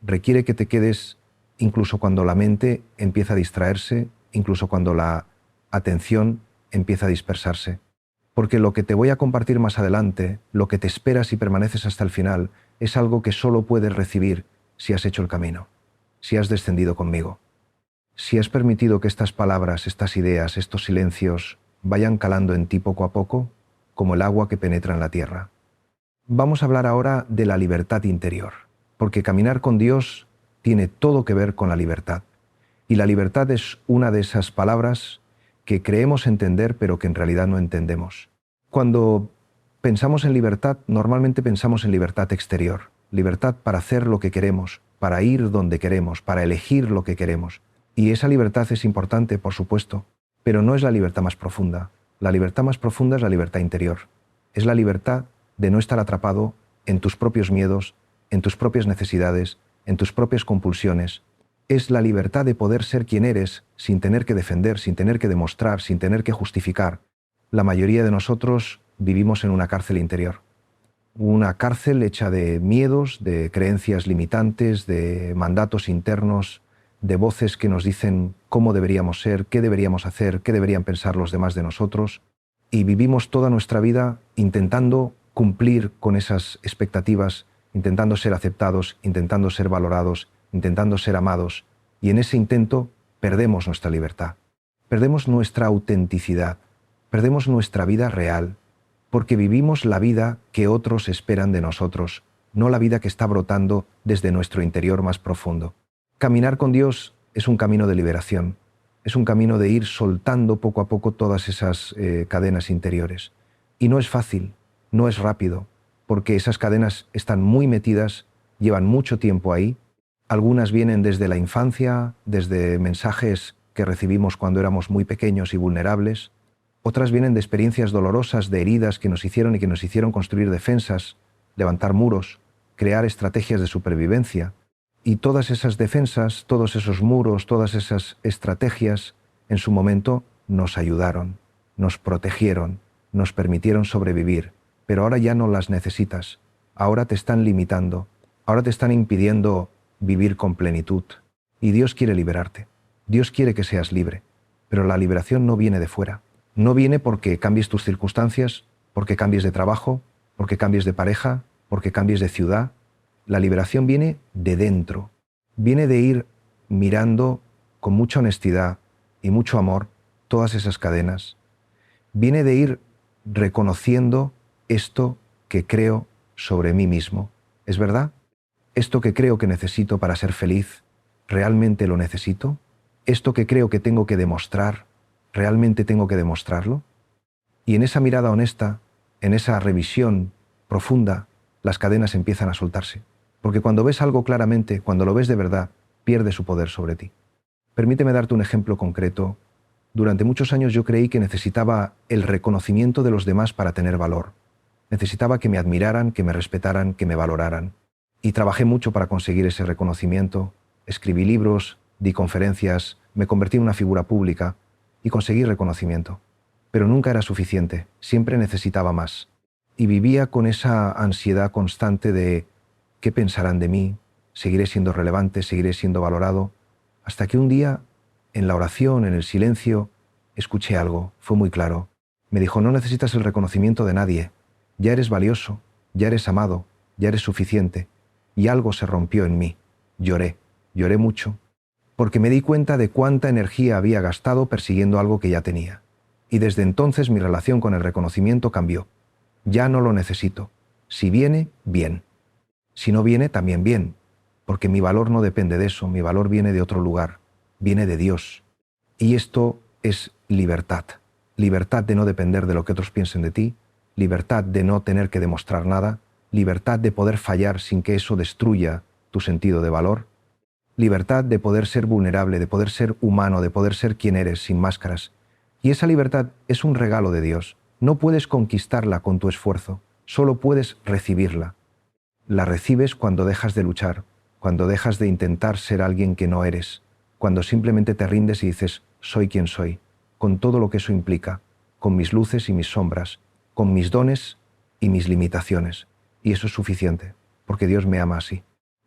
requiere que te quedes incluso cuando la mente empieza a distraerse, incluso cuando la atención empieza a dispersarse. Porque lo que te voy a compartir más adelante, lo que te espera si permaneces hasta el final, es algo que solo puedes recibir si has hecho el camino, si has descendido conmigo, si has permitido que estas palabras, estas ideas, estos silencios vayan calando en ti poco a poco, como el agua que penetra en la tierra. Vamos a hablar ahora de la libertad interior, porque caminar con Dios tiene todo que ver con la libertad. Y la libertad es una de esas palabras que creemos entender, pero que en realidad no entendemos. Cuando pensamos en libertad, normalmente pensamos en libertad exterior, libertad para hacer lo que queremos, para ir donde queremos, para elegir lo que queremos. Y esa libertad es importante, por supuesto, pero no es la libertad más profunda. La libertad más profunda es la libertad interior. Es la libertad de no estar atrapado en tus propios miedos, en tus propias necesidades, en tus propias compulsiones. Es la libertad de poder ser quien eres sin tener que defender, sin tener que demostrar, sin tener que justificar. La mayoría de nosotros vivimos en una cárcel interior. Una cárcel hecha de miedos, de creencias limitantes, de mandatos internos, de voces que nos dicen cómo deberíamos ser, qué deberíamos hacer, qué deberían pensar los demás de nosotros. Y vivimos toda nuestra vida intentando cumplir con esas expectativas, intentando ser aceptados, intentando ser valorados, intentando ser amados. Y en ese intento perdemos nuestra libertad, perdemos nuestra autenticidad, perdemos nuestra vida real, porque vivimos la vida que otros esperan de nosotros, no la vida que está brotando desde nuestro interior más profundo. Caminar con Dios es un camino de liberación, es un camino de ir soltando poco a poco todas esas cadenas interiores. Y no es fácil, no es rápido, porque esas cadenas están muy metidas, llevan mucho tiempo ahí. Algunas vienen desde la infancia, desde mensajes que recibimos cuando éramos muy pequeños y vulnerables. Otras vienen de experiencias dolorosas, de heridas que nos hicieron y que nos hicieron construir defensas, levantar muros, crear estrategias de supervivencia. Y todas esas defensas, todos esos muros, todas esas estrategias, en su momento nos ayudaron, nos protegieron, nos permitieron sobrevivir, pero ahora ya no las necesitas. Ahora te están limitando, ahora te están impidiendo vivir con plenitud. Y Dios quiere liberarte, Dios quiere que seas libre, pero la liberación no viene de fuera. No viene porque cambies tus circunstancias, porque cambies de trabajo, porque cambies de pareja, porque cambies de ciudad. La liberación viene de dentro, viene de ir mirando con mucha honestidad y mucho amor todas esas cadenas. Viene de ir reconociendo esto que creo sobre mí mismo. ¿Es verdad? ¿Esto que creo que necesito para ser feliz, realmente lo necesito? ¿Esto que creo que tengo que demostrar, realmente tengo que demostrarlo? Y en esa mirada honesta, en esa revisión profunda, las cadenas empiezan a soltarse. Porque cuando ves algo claramente, cuando lo ves de verdad, pierde su poder sobre ti. Permíteme darte un ejemplo concreto. Durante muchos años yo creí que necesitaba el reconocimiento de los demás para tener valor. Necesitaba que me admiraran, que me respetaran, que me valoraran. Y trabajé mucho para conseguir ese reconocimiento. Escribí libros, di conferencias, me convertí en una figura pública y conseguí reconocimiento. Pero nunca era suficiente, siempre necesitaba más. Y vivía con esa ansiedad constante de ¿qué pensarán de mí? ¿Seguiré siendo relevante? ¿Seguiré siendo valorado? Hasta que un día, en la oración, en el silencio, escuché algo, fue muy claro. Me dijo, no necesitas el reconocimiento de nadie. Ya eres valioso, ya eres amado, ya eres suficiente. Y algo se rompió en mí. Lloré mucho, porque me di cuenta de cuánta energía había gastado persiguiendo algo que ya tenía. Y desde entonces mi relación con el reconocimiento cambió. Ya no lo necesito. Si viene, bien. Si no viene, también bien, porque mi valor no depende de eso, mi valor viene de otro lugar, viene de Dios. Y esto es libertad. Libertad de no depender de lo que otros piensen de ti, libertad de no tener que demostrar nada, libertad de poder fallar sin que eso destruya tu sentido de valor, libertad de poder ser vulnerable, de poder ser humano, de poder ser quien eres sin máscaras. Y esa libertad es un regalo de Dios. No puedes conquistarla con tu esfuerzo, solo puedes recibirla. La recibes cuando dejas de luchar, cuando dejas de intentar ser alguien que no eres, cuando simplemente te rindes y dices, soy quien soy, con todo lo que eso implica, con mis luces y mis sombras, con mis dones y mis limitaciones. Y eso es suficiente, porque Dios me ama así.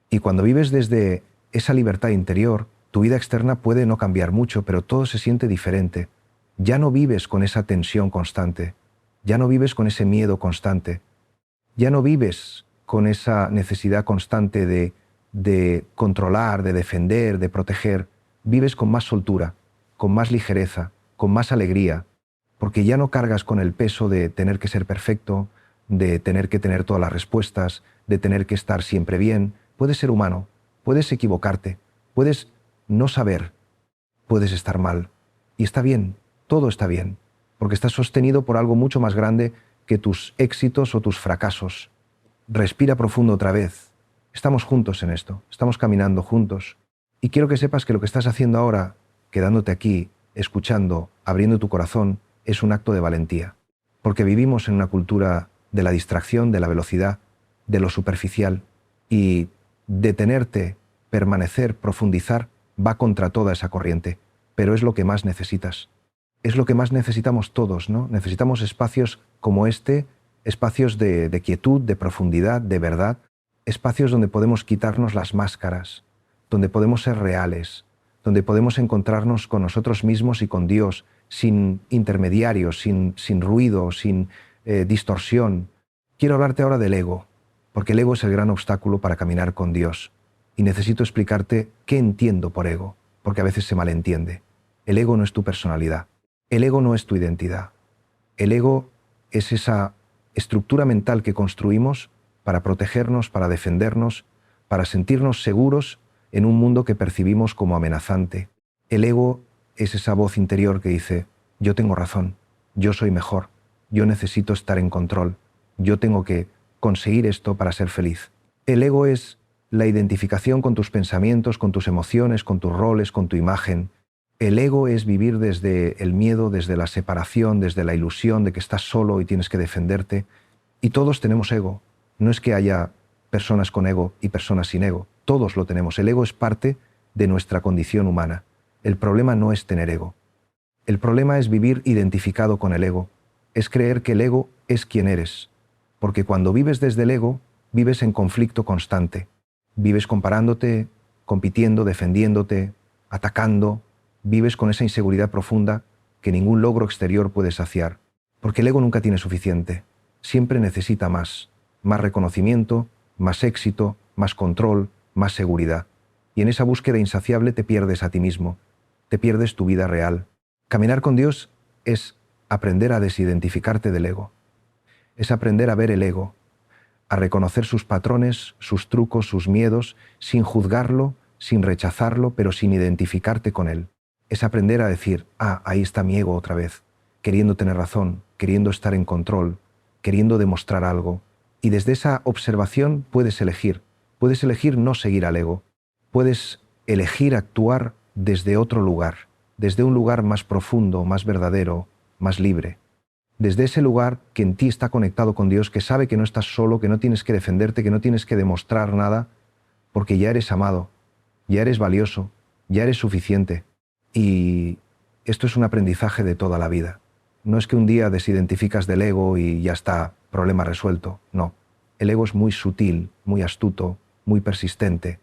Y cuando vives desde esa libertad interior, tu vida externa puede no cambiar mucho, pero todo se siente diferente. Ya no vives con esa tensión constante, ya no vives con ese miedo constante, ya no vives con esa necesidad constante de controlar, de defender, de proteger. Vives con más soltura, con más ligereza, con más alegría, porque ya no cargas con el peso de tener que ser perfecto, de tener que tener todas las respuestas, de tener que estar siempre bien. Puedes ser humano, puedes equivocarte, puedes no saber, puedes estar mal. Y está bien, todo está bien, porque estás sostenido por algo mucho más grande que tus éxitos o tus fracasos. Respira profundo otra vez. Estamos juntos en esto, estamos caminando juntos. Y quiero que sepas que lo que estás haciendo ahora, quedándote aquí, escuchando, abriendo tu corazón, es un acto de valentía. Porque vivimos en una cultura de la distracción, de la velocidad, de lo superficial. Y detenerte, permanecer, profundizar, va contra toda esa corriente. Pero es lo que más necesitas. Es lo que más necesitamos todos, ¿no? Necesitamos espacios como este, espacios de quietud, de profundidad, de verdad, espacios donde podemos quitarnos las máscaras, donde podemos ser reales, donde podemos encontrarnos con nosotros mismos y con Dios, sin intermediarios, sin ruido, sin distorsión. Quiero hablarte ahora del ego, porque el ego es el gran obstáculo para caminar con Dios. Y necesito explicarte qué entiendo por ego, porque a veces se malentiende. El ego no es tu personalidad. El ego no es tu identidad. El ego es esa estructura mental que construimos para protegernos, para defendernos, para sentirnos seguros en un mundo que percibimos como amenazante. El ego es esa voz interior que dice, yo tengo razón, yo soy mejor, yo necesito estar en control, yo tengo que conseguir esto para ser feliz. El ego es la identificación con tus pensamientos, con tus emociones, con tus roles, con tu imagen. El ego es vivir desde el miedo, desde la separación, desde la ilusión de que estás solo y tienes que defenderte. Y todos tenemos ego. No es que haya personas con ego y personas sin ego. Todos lo tenemos. El ego es parte de nuestra condición humana. El problema no es tener ego. El problema es vivir identificado con el ego. Es creer que el ego es quien eres. Porque cuando vives desde el ego, vives en conflicto constante. Vives comparándote, compitiendo, defendiéndote, atacando. Vives con esa inseguridad profunda que ningún logro exterior puede saciar. Porque el ego nunca tiene suficiente. Siempre necesita más. Más reconocimiento, más éxito, más control, más seguridad. Y en esa búsqueda insaciable te pierdes a ti mismo. Te pierdes tu vida real. Caminar con Dios es aprender a desidentificarte del ego. Es aprender a ver el ego, a reconocer sus patrones, sus trucos, sus miedos, sin juzgarlo, sin rechazarlo, pero sin identificarte con él. Es aprender a decir, ahí está mi ego otra vez, queriendo tener razón, queriendo estar en control, queriendo demostrar algo. Y desde esa observación puedes elegir no seguir al ego, puedes elegir actuar desde otro lugar, desde un lugar más profundo, más verdadero, más libre. Desde ese lugar que en ti está conectado con Dios, que sabe que no estás solo, que no tienes que defenderte, que no tienes que demostrar nada, porque ya eres amado, ya eres valioso, ya eres suficiente. Y esto es un aprendizaje de toda la vida. No es que un día desidentificas del ego y ya está, problema resuelto. No. El ego es muy sutil, muy astuto, muy persistente.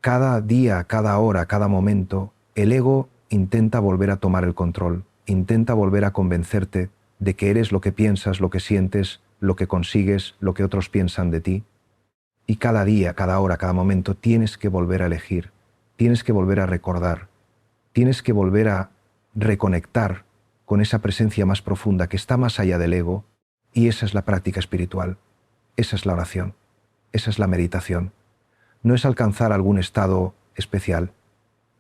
Cada día, cada hora, cada momento, el ego intenta volver a tomar el control, intenta volver a convencerte de que eres lo que piensas, lo que sientes, lo que consigues, lo que otros piensan de ti. Y cada día, cada hora, cada momento tienes que volver a elegir, tienes que volver a recordar, tienes que volver a reconectar con esa presencia más profunda que está más allá del ego, y esa es la práctica espiritual, esa es la oración, esa es la meditación. No es alcanzar algún estado especial,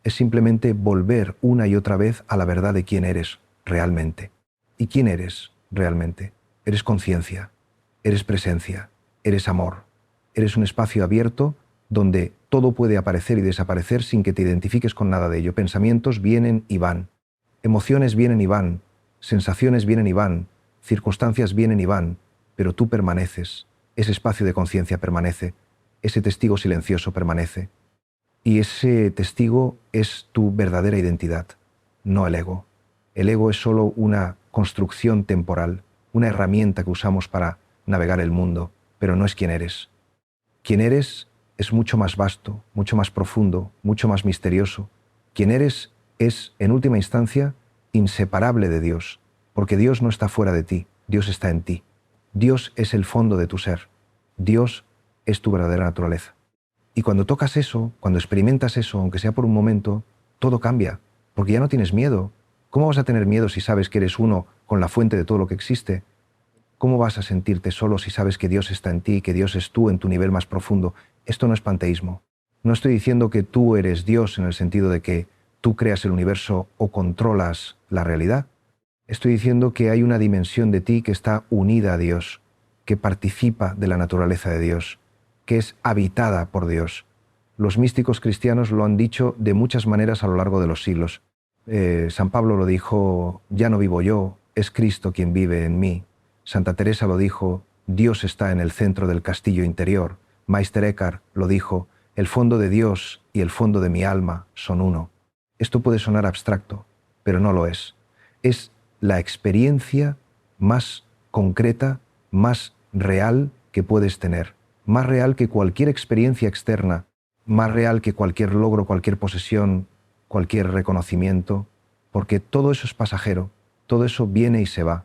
es simplemente volver una y otra vez a la verdad de quién eres realmente. ¿Y quién eres realmente? Eres conciencia, eres presencia, eres amor, eres un espacio abierto donde todo puede aparecer y desaparecer sin que te identifiques con nada de ello. Pensamientos vienen y van, emociones vienen y van, sensaciones vienen y van, circunstancias vienen y van, pero tú permaneces, ese espacio de conciencia permanece, ese testigo silencioso permanece. Y ese testigo es tu verdadera identidad. no el ego. El ego es solo una construcción temporal, una herramienta que usamos para navegar el mundo, pero no es quien eres. Quien eres es mucho más vasto, mucho más profundo, mucho más misterioso. Quien eres es, en última instancia, inseparable de Dios, porque Dios no está fuera de ti, Dios está en ti. Dios es el fondo de tu ser. Dios es tu verdadera naturaleza. Y cuando tocas eso, cuando experimentas eso, aunque sea por un momento, todo cambia, porque ya no tienes miedo. ¿Cómo vas a tener miedo si sabes que eres uno con la fuente de todo lo que existe? ¿Cómo vas a sentirte solo si sabes que Dios está en ti, que Dios es tú en tu nivel más profundo? Esto no es panteísmo. No estoy diciendo que tú eres Dios en el sentido de que tú creas el universo o controlas la realidad. Estoy diciendo que hay una dimensión de ti que está unida a Dios, que participa de la naturaleza de Dios, que es habitada por Dios. Los místicos cristianos lo han dicho de muchas maneras a lo largo de los siglos. San Pablo lo dijo, ya no vivo yo, es Cristo quien vive en mí. Santa Teresa lo dijo, Dios está en el centro del castillo interior. Meister Eckhart lo dijo, el fondo de Dios y el fondo de mi alma son uno. Esto puede sonar abstracto, pero no lo es. Es la experiencia más concreta, más real que puedes tener. Más real que cualquier experiencia externa, más real que cualquier logro, cualquier posesión, cualquier reconocimiento, porque todo eso es pasajero, todo eso viene y se va.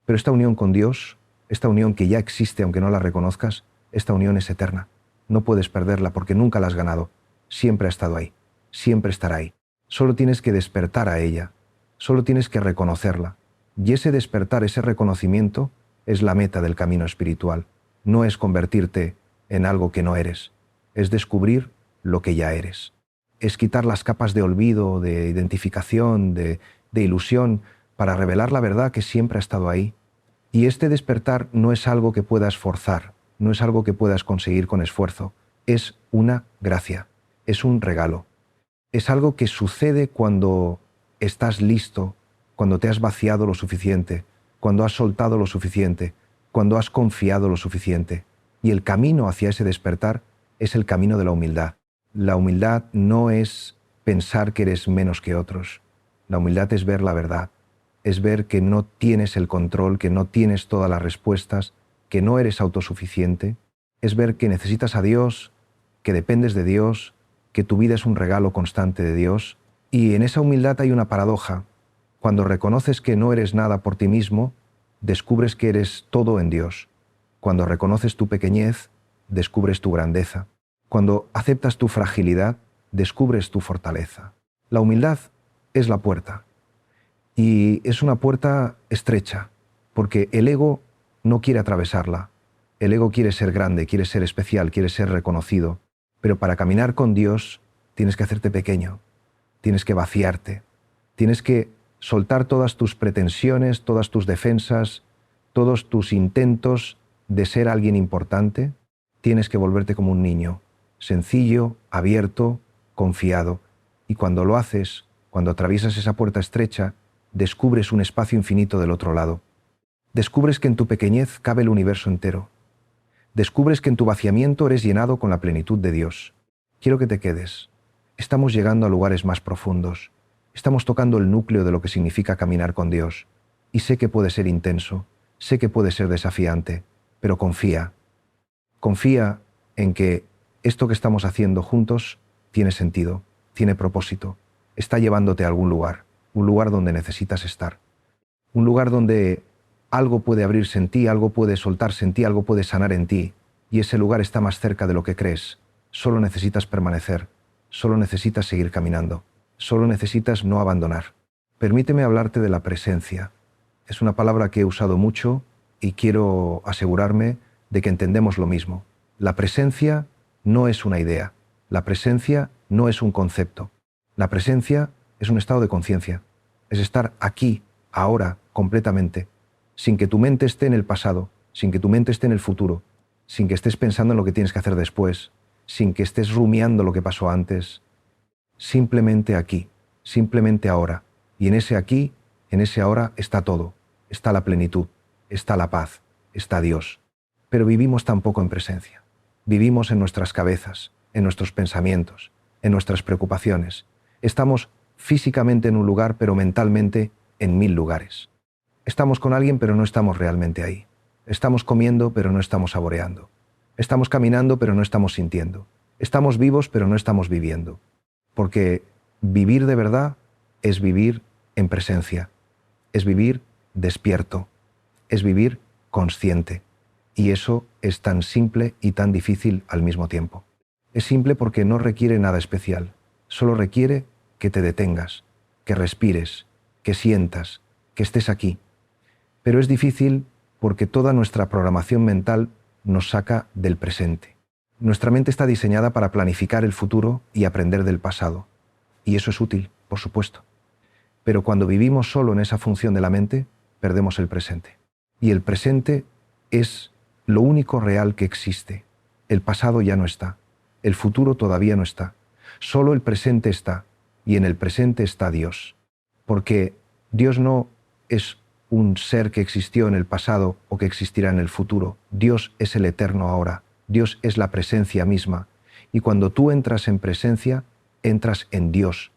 Pero esta unión con Dios, esta unión que ya existe aunque no la reconozcas, esta unión es eterna. No puedes perderla porque nunca la has ganado. Siempre ha estado ahí, siempre estará ahí. Solo tienes que despertar a ella, solo tienes que reconocerla. Y ese despertar, ese reconocimiento, es la meta del camino espiritual. No es convertirte en algo que no eres, es descubrir lo que ya eres. Es quitar las capas de olvido, de identificación, de ilusión, para revelar la verdad que siempre ha estado ahí. Y este despertar no es algo que puedas forzar, no es algo que puedas conseguir con esfuerzo, es una gracia, es un regalo. Es algo que sucede cuando estás listo, cuando te has vaciado lo suficiente, cuando has soltado lo suficiente, cuando has confiado lo suficiente. Y el camino hacia ese despertar es el camino de la humildad. La humildad no es pensar que eres menos que otros. La humildad es ver la verdad, es ver que no tienes el control, que no tienes todas las respuestas, que no eres autosuficiente, es ver que necesitas a Dios, que dependes de Dios, que tu vida es un regalo constante de Dios. Y en esa humildad hay una paradoja. Cuando reconoces que no eres nada por ti mismo, descubres que eres todo en Dios. Cuando reconoces tu pequeñez, descubres tu grandeza. Cuando aceptas tu fragilidad, descubres tu fortaleza. La humildad es la puerta. Y es una puerta estrecha, porque el ego no quiere atravesarla. El ego quiere ser grande, quiere ser especial, quiere ser reconocido. Pero para caminar con Dios tienes que hacerte pequeño, tienes que vaciarte, tienes que soltar todas tus pretensiones, todas tus defensas, todos tus intentos de ser alguien importante. Tienes que volverte como un niño, sencillo, abierto, confiado. Y cuando lo haces, cuando atraviesas esa puerta estrecha, descubres un espacio infinito del otro lado. Descubres que en tu pequeñez cabe el universo entero. Descubres que en tu vaciamiento eres llenado con la plenitud de Dios. Quiero que te quedes. Estamos llegando a lugares más profundos. Estamos tocando el núcleo de lo que significa caminar con Dios. Y sé que puede ser intenso, sé que puede ser desafiante, pero confía. Confía en que esto que estamos haciendo juntos tiene sentido, tiene propósito, está llevándote a algún lugar, un lugar donde necesitas estar. Un lugar donde algo puede abrirse en ti, algo puede soltarse en ti, algo puede sanar en ti, y ese lugar está más cerca de lo que crees. Solo necesitas permanecer, solo necesitas seguir caminando, solo necesitas no abandonar. Permíteme hablarte de la presencia. Es una palabra que he usado mucho y quiero asegurarme de que entendemos lo mismo. La presencia no es una idea, la presencia no es un concepto. La presencia es un estado de conciencia, es estar aquí, ahora, completamente, sin que tu mente esté en el pasado, sin que tu mente esté en el futuro, sin que estés pensando en lo que tienes que hacer después, sin que estés rumiando lo que pasó antes. Simplemente aquí, simplemente ahora. Y en ese aquí, en ese ahora está todo. Está la plenitud, está la paz, está Dios. Pero vivimos tan poco en presencia. Vivimos en nuestras cabezas, en nuestros pensamientos, en nuestras preocupaciones. Estamos físicamente en un lugar, pero mentalmente en 1000 lugares. Estamos con alguien, pero no estamos realmente ahí. Estamos comiendo, pero no estamos saboreando. Estamos caminando, pero no estamos sintiendo. Estamos vivos, pero no estamos viviendo. Porque vivir de verdad es vivir en presencia, es vivir despierto, es vivir consciente. Y eso es tan simple y tan difícil al mismo tiempo. Es simple porque no requiere nada especial, solo requiere que te detengas, que respires, que sientas, que estés aquí. Pero es difícil porque toda nuestra programación mental nos saca del presente. Nuestra mente está diseñada para planificar el futuro y aprender del pasado. Y eso es útil, por supuesto. Pero cuando vivimos solo en esa función de la mente, perdemos el presente. Y el presente es lo único real que existe. El pasado ya no está. El futuro todavía no está. Solo el presente está. Y en el presente está Dios. Porque Dios no es un ser que existió en el pasado o que existirá en el futuro. Dios es el eterno ahora. Dios es la presencia misma. Y cuando tú entras en presencia, entras en Dios.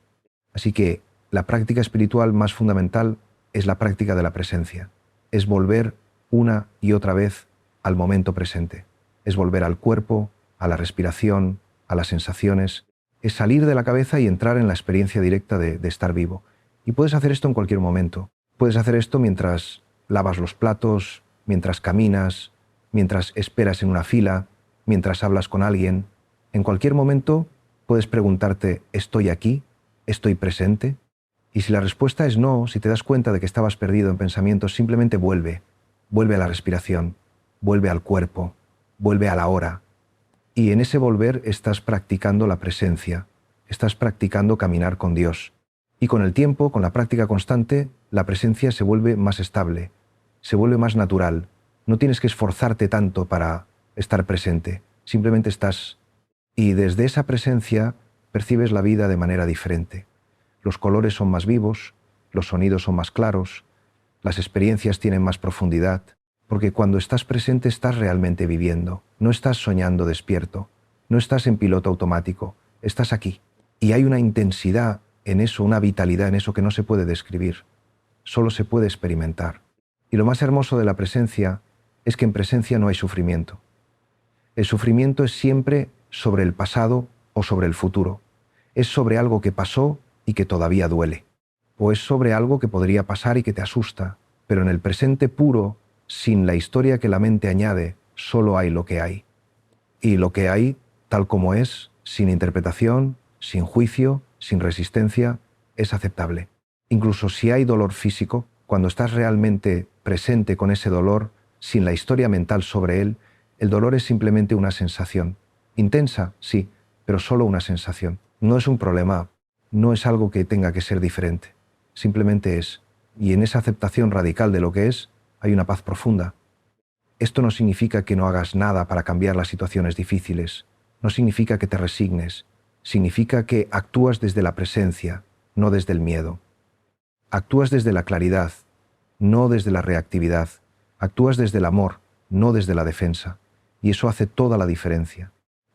Así que la práctica espiritual más fundamental es la práctica de la presencia. Es volver una y otra vez al momento presente. Es volver al cuerpo, a la respiración, a las sensaciones. Es salir de la cabeza y entrar en la experiencia directa de estar vivo. Y puedes hacer esto en cualquier momento. Puedes hacer esto mientras lavas los platos, mientras caminas, mientras esperas en una fila, mientras hablas con alguien. En cualquier momento puedes preguntarte, ¿estoy aquí? ¿Estoy presente? Y si la respuesta es no, si te das cuenta de que estabas perdido en pensamientos, simplemente vuelve. Vuelve a la respiración, vuelve al cuerpo, vuelve a la hora. Y en ese volver estás practicando la presencia, estás practicando caminar con Dios. Y con el tiempo, con la práctica constante, la presencia se vuelve más estable, se vuelve más natural. No tienes que esforzarte tanto para estar presente, simplemente estás. Y desde esa presencia percibes la vida de manera diferente. Los colores son más vivos, los sonidos son más claros, las experiencias tienen más profundidad, porque cuando estás presente estás realmente viviendo, no estás soñando despierto, no estás en piloto automático, estás aquí. Y hay una intensidad en eso, una vitalidad en eso que no se puede describir, solo se puede experimentar. Y lo más hermoso de la presencia es que en presencia no hay sufrimiento. El sufrimiento es siempre sobre el pasado o sobre el futuro. Es sobre algo que pasó y que todavía duele. O es sobre algo que podría pasar y que te asusta. Pero en el presente puro, sin la historia que la mente añade, solo hay lo que hay. Y lo que hay, tal como es, sin interpretación, sin juicio, sin resistencia, es aceptable. Incluso si hay dolor físico, cuando estás realmente presente con ese dolor, sin la historia mental sobre él, el dolor es simplemente una sensación. Intensa, sí, pero solo una sensación. No es un problema, no es algo que tenga que ser diferente. Simplemente es. Y en esa aceptación radical de lo que es, hay una paz profunda. Esto no significa que no hagas nada para cambiar las situaciones difíciles. No significa que te resignes. Significa que actúas desde la presencia, no desde el miedo. Actúas desde la claridad, no desde la reactividad. Actúas desde el amor, no desde la defensa. Y eso hace toda la diferencia.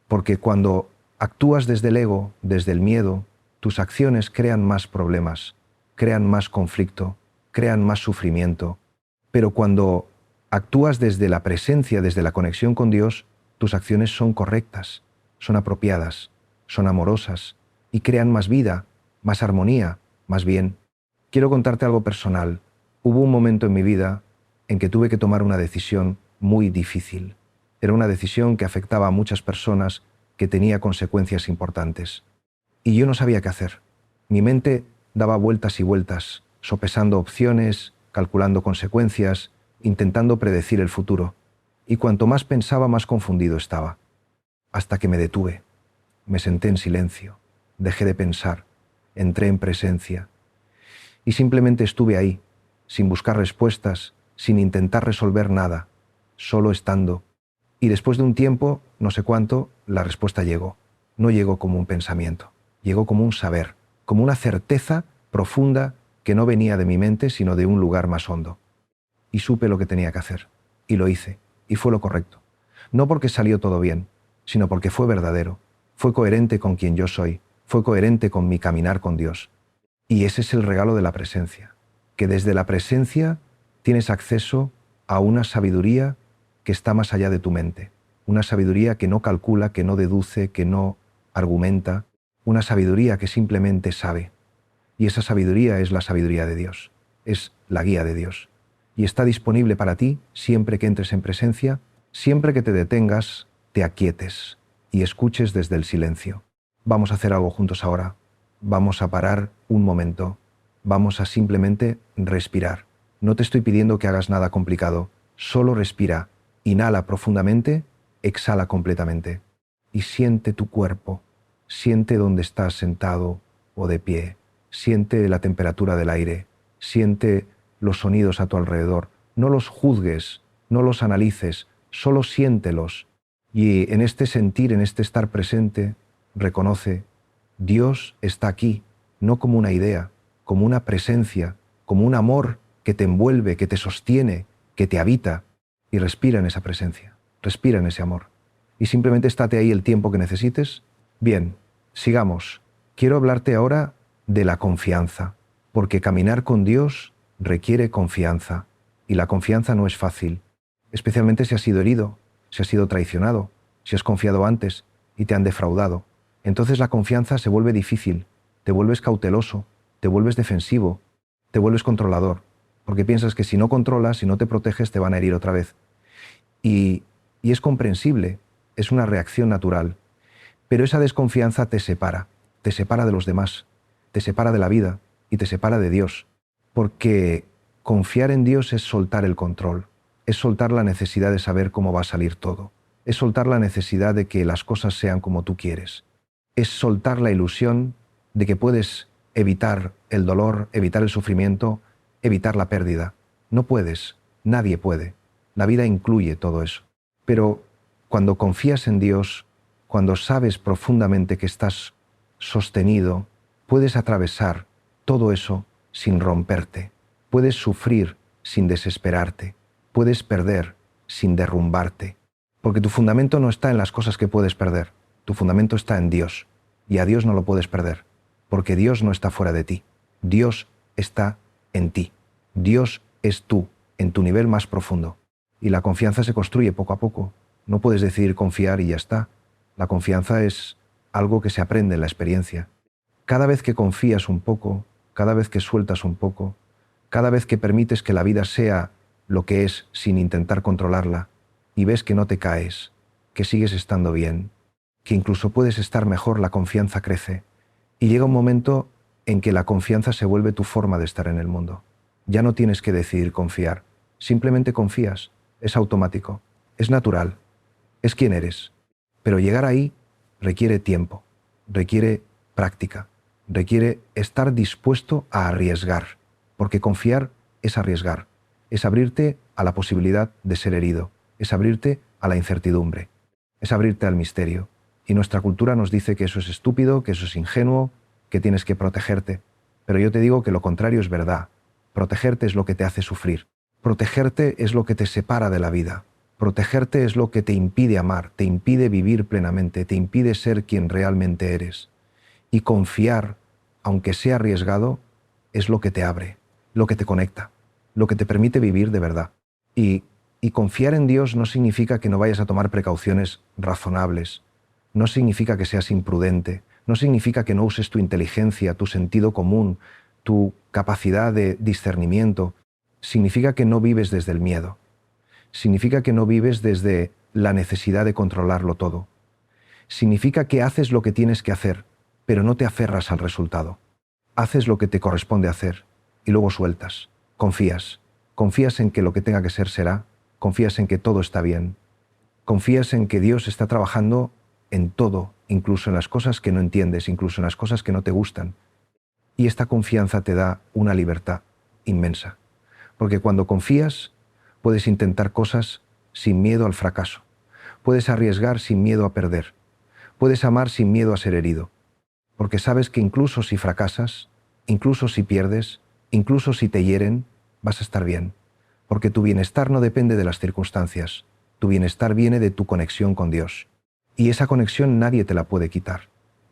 Porque cuando actúas desde el ego, desde el miedo, tus acciones crean más problemas, crean más conflicto, crean más sufrimiento. Pero cuando actúas desde la presencia, desde la conexión con Dios, tus acciones son correctas, son apropiadas, son amorosas y crean más vida, más armonía, más bien. Quiero contarte algo personal. Hubo un momento en mi vida en que tuve que tomar una decisión muy difícil. Era una decisión que afectaba a muchas personas, que tenía consecuencias importantes. Y yo no sabía qué hacer. Mi mente daba vueltas y vueltas, sopesando opciones, calculando consecuencias, intentando predecir el futuro. Y cuanto más pensaba, más confundido estaba. Hasta que me detuve. Me senté en silencio. Dejé de pensar. Entré en presencia. Y simplemente estuve ahí, sin buscar respuestas, sin intentar resolver nada, solo estando. Y después de un tiempo, no sé cuánto, la respuesta llegó. No llegó como un pensamiento, llegó como un saber, como una certeza profunda que no venía de mi mente, sino de un lugar más hondo. Y supe lo que tenía que hacer, y lo hice, y fue lo correcto. No porque salió todo bien, sino porque fue verdadero, fue coherente con quien yo soy, fue coherente con mi caminar con Dios. Y ese es el regalo de la presencia, que desde la presencia tienes acceso a una sabiduría que está más allá de tu mente, una sabiduría que no calcula, que no deduce, que no argumenta, una sabiduría que simplemente sabe. Y esa sabiduría es la sabiduría de Dios, es la guía de Dios. Y está disponible para ti siempre que entres en presencia, siempre que te detengas, te aquietes y escuches desde el silencio. Vamos a hacer algo juntos ahora. Vamos a parar un momento. Vamos a simplemente respirar. No te estoy pidiendo que hagas nada complicado. Solo respira. Inhala profundamente, exhala completamente. Y siente tu cuerpo. Siente dónde estás sentado o de pie. Siente la temperatura del aire. Siente los sonidos a tu alrededor. No los juzgues, no los analices, solo siéntelos. Y en este sentir, en este estar presente, reconoce: Dios está aquí, no como una idea, como una presencia, como un amor que te envuelve, que te sostiene, que te habita. Y respira en esa presencia, respira en ese amor. Y simplemente estate ahí el tiempo que necesites. Bien, sigamos. Quiero hablarte ahora de la confianza, porque caminar con Dios requiere confianza. Y la confianza no es fácil, especialmente si has sido herido, si has sido traicionado, si has confiado antes y te han defraudado. Entonces la confianza se vuelve difícil, te vuelves cauteloso, te vuelves defensivo, te vuelves controlador, porque piensas que si no controlas, si no te proteges, te van a herir otra vez. Y es comprensible, es una reacción natural, pero esa desconfianza te separa de los demás, te separa de la vida y te separa de Dios, porque confiar en Dios es soltar el control, es soltar la necesidad de saber cómo va a salir todo, es soltar la necesidad de que las cosas sean como tú quieres, es soltar la ilusión de que puedes evitar el dolor, evitar el sufrimiento, evitar la pérdida. No puedes, nadie puede. La vida incluye todo eso. Pero cuando confías en Dios, cuando sabes profundamente que estás sostenido, puedes atravesar todo eso sin romperte. Puedes sufrir sin desesperarte. Puedes perder sin derrumbarte. Porque tu fundamento no está en las cosas que puedes perder. Tu fundamento está en Dios. Y a Dios no lo puedes perder. Porque Dios no está fuera de ti. Dios está en ti. Dios es tú, en tu nivel más profundo. Y la confianza se construye poco a poco. No puedes decidir confiar y ya está. La confianza es algo que se aprende en la experiencia. Cada vez que confías un poco, cada vez que sueltas un poco, cada vez que permites que la vida sea lo que es sin intentar controlarla, y ves que no te caes, que sigues estando bien, que incluso puedes estar mejor, la confianza crece. Y llega un momento en que la confianza se vuelve tu forma de estar en el mundo. Ya no tienes que decidir confiar, simplemente confías, es automático, es natural, es quien eres. Pero llegar ahí requiere tiempo, requiere práctica, requiere estar dispuesto a arriesgar, porque confiar es arriesgar, es abrirte a la posibilidad de ser herido, es abrirte a la incertidumbre, es abrirte al misterio. Y nuestra cultura nos dice que eso es estúpido, que eso es ingenuo, que tienes que protegerte. Pero yo te digo que lo contrario es verdad. Protegerte es lo que te hace sufrir. Protegerte es lo que te separa de la vida. Protegerte es lo que te impide amar, te impide vivir plenamente, te impide ser quien realmente eres. Y confiar, aunque sea arriesgado, es lo que te abre, lo que te conecta, lo que te permite vivir de verdad. Y confiar en Dios no significa que no vayas a tomar precauciones razonables. No significa que seas imprudente, no significa que no uses tu inteligencia, tu sentido común, tu capacidad de discernimiento. Significa que no vives desde el miedo. Significa que no vives desde la necesidad de controlarlo todo. Significa que haces lo que tienes que hacer, pero no te aferras al resultado. Haces lo que te corresponde hacer y luego sueltas. Confías. Confías en que lo que tenga que ser será. Confías en que todo está bien. Confías en que Dios está trabajando en todo, incluso en las cosas que no entiendes, incluso en las cosas que no te gustan. Y esta confianza te da una libertad inmensa. Porque cuando confías, puedes intentar cosas sin miedo al fracaso. Puedes arriesgar sin miedo a perder. Puedes amar sin miedo a ser herido. Porque sabes que incluso si fracasas, incluso si pierdes, incluso si te hieren, vas a estar bien. Porque tu bienestar no depende de las circunstancias. Tu bienestar viene de tu conexión con Dios. Y esa conexión nadie te la puede quitar.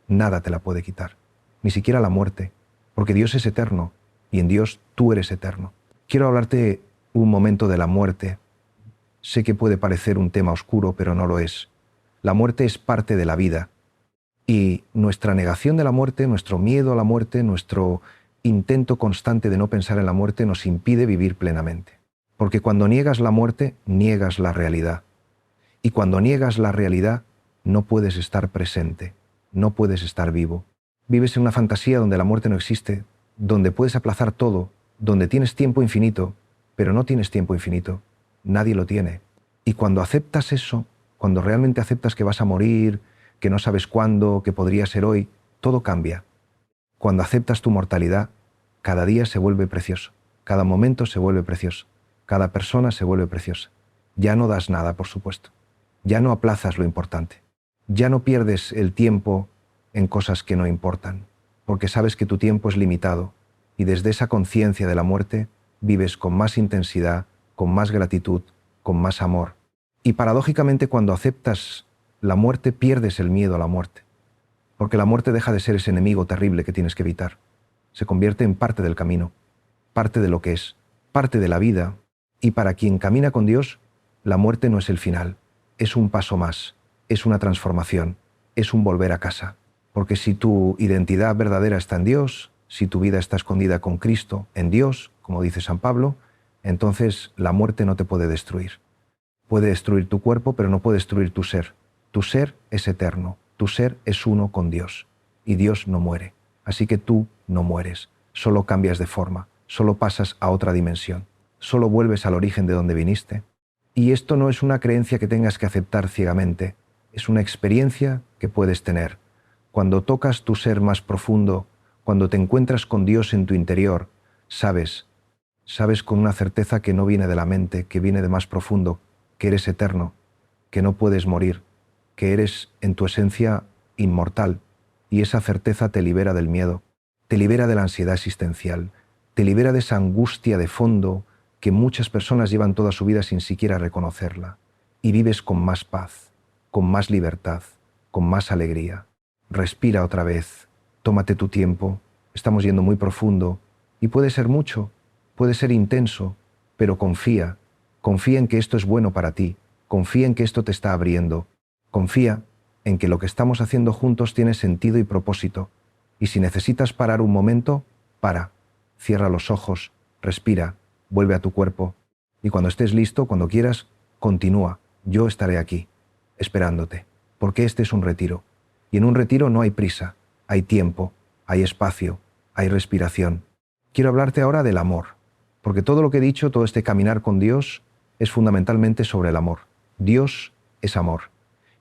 Nada te la puede quitar. Ni siquiera la muerte. porque Dios es eterno y en Dios tú eres eterno. Quiero hablarte un momento de la muerte. Sé que puede parecer un tema oscuro, pero no lo es. La muerte es parte de la vida y nuestra negación de la muerte, nuestro miedo a la muerte, nuestro intento constante de no pensar en la muerte nos impide vivir plenamente. Porque cuando niegas la muerte, niegas la realidad. Y cuando niegas la realidad, no puedes estar presente, no puedes estar vivo. Vives en una fantasía donde la muerte no existe, donde puedes aplazar todo, donde tienes tiempo infinito, pero no tienes tiempo infinito. Nadie lo tiene. Y cuando aceptas eso, cuando realmente aceptas que vas a morir, que no sabes cuándo, que podría ser hoy, todo cambia. Cuando aceptas tu mortalidad, cada día se vuelve precioso, cada momento se vuelve precioso, cada persona se vuelve preciosa. Ya no das nada, por supuesto. Ya no aplazas lo importante. Ya no pierdes el tiempo en cosas que no importan, porque sabes que tu tiempo es limitado y desde esa conciencia de la muerte vives con más intensidad, con más gratitud, con más amor. Y paradójicamente, cuando aceptas la muerte, pierdes el miedo a la muerte, porque la muerte deja de ser ese enemigo terrible que tienes que evitar. Se convierte en parte del camino, parte de lo que es, parte de la vida, y para quien camina con Dios, la muerte no es el final, es un paso más, es una transformación, es un volver a casa. Porque si tu identidad verdadera está en Dios, si tu vida está escondida con Cristo, en Dios, como dice San Pablo, entonces la muerte no te puede destruir. Puede destruir tu cuerpo, pero no puede destruir tu ser. Tu ser es eterno, tu ser es uno con Dios, y Dios no muere. Así que tú no mueres, solo cambias de forma, solo pasas a otra dimensión, solo vuelves al origen de donde viniste. Y esto no es una creencia que tengas que aceptar ciegamente, es una experiencia que puedes tener. Cuando tocas tu ser más profundo, cuando te encuentras con Dios en tu interior, sabes con una certeza que no viene de la mente, que viene de más profundo, que eres eterno, que no puedes morir, que eres en tu esencia inmortal, y esa certeza te libera del miedo, te libera de la ansiedad existencial, te libera de esa angustia de fondo que muchas personas llevan toda su vida sin siquiera reconocerla, y vives con más paz, con más libertad, con más alegría. Respira otra vez, tómate tu tiempo, estamos yendo muy profundo, y puede ser mucho, puede ser intenso, pero confía en que esto es bueno para ti, confía en que esto te está abriendo, confía en que lo que estamos haciendo juntos tiene sentido y propósito, y si necesitas parar un momento, para, cierra los ojos, respira, vuelve a tu cuerpo, y cuando estés listo, cuando quieras, continúa, yo estaré aquí, esperándote, porque este es un retiro, y en un retiro no hay prisa, hay tiempo, hay espacio, hay respiración. Quiero hablarte ahora del amor, porque todo lo que he dicho, todo este caminar con Dios, es fundamentalmente sobre el amor. Dios es amor,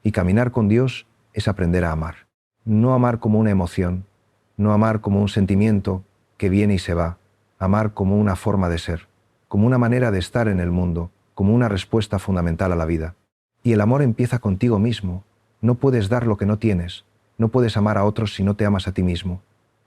y caminar con Dios es aprender a amar. No amar como una emoción, no amar como un sentimiento que viene y se va, amar como una forma de ser, como una manera de estar en el mundo, como una respuesta fundamental a la vida. Y el amor empieza contigo mismo. No puedes dar lo que no tienes, no puedes amar a otros si no te amas a ti mismo.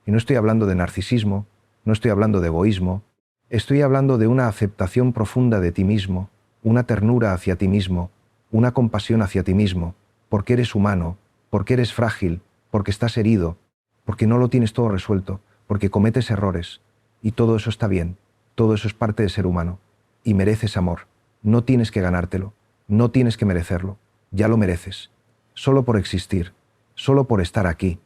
Y no estoy hablando de narcisismo, no estoy hablando de egoísmo, estoy hablando de una aceptación profunda de ti mismo, una ternura hacia ti mismo, una compasión hacia ti mismo, porque eres humano, porque eres frágil, porque estás herido, porque no lo tienes todo resuelto, porque cometes errores, y todo eso está bien, todo eso es parte de ser humano, y mereces amor, no tienes que ganártelo, no tienes que merecerlo, ya lo mereces, solo por existir, solo por estar aquí.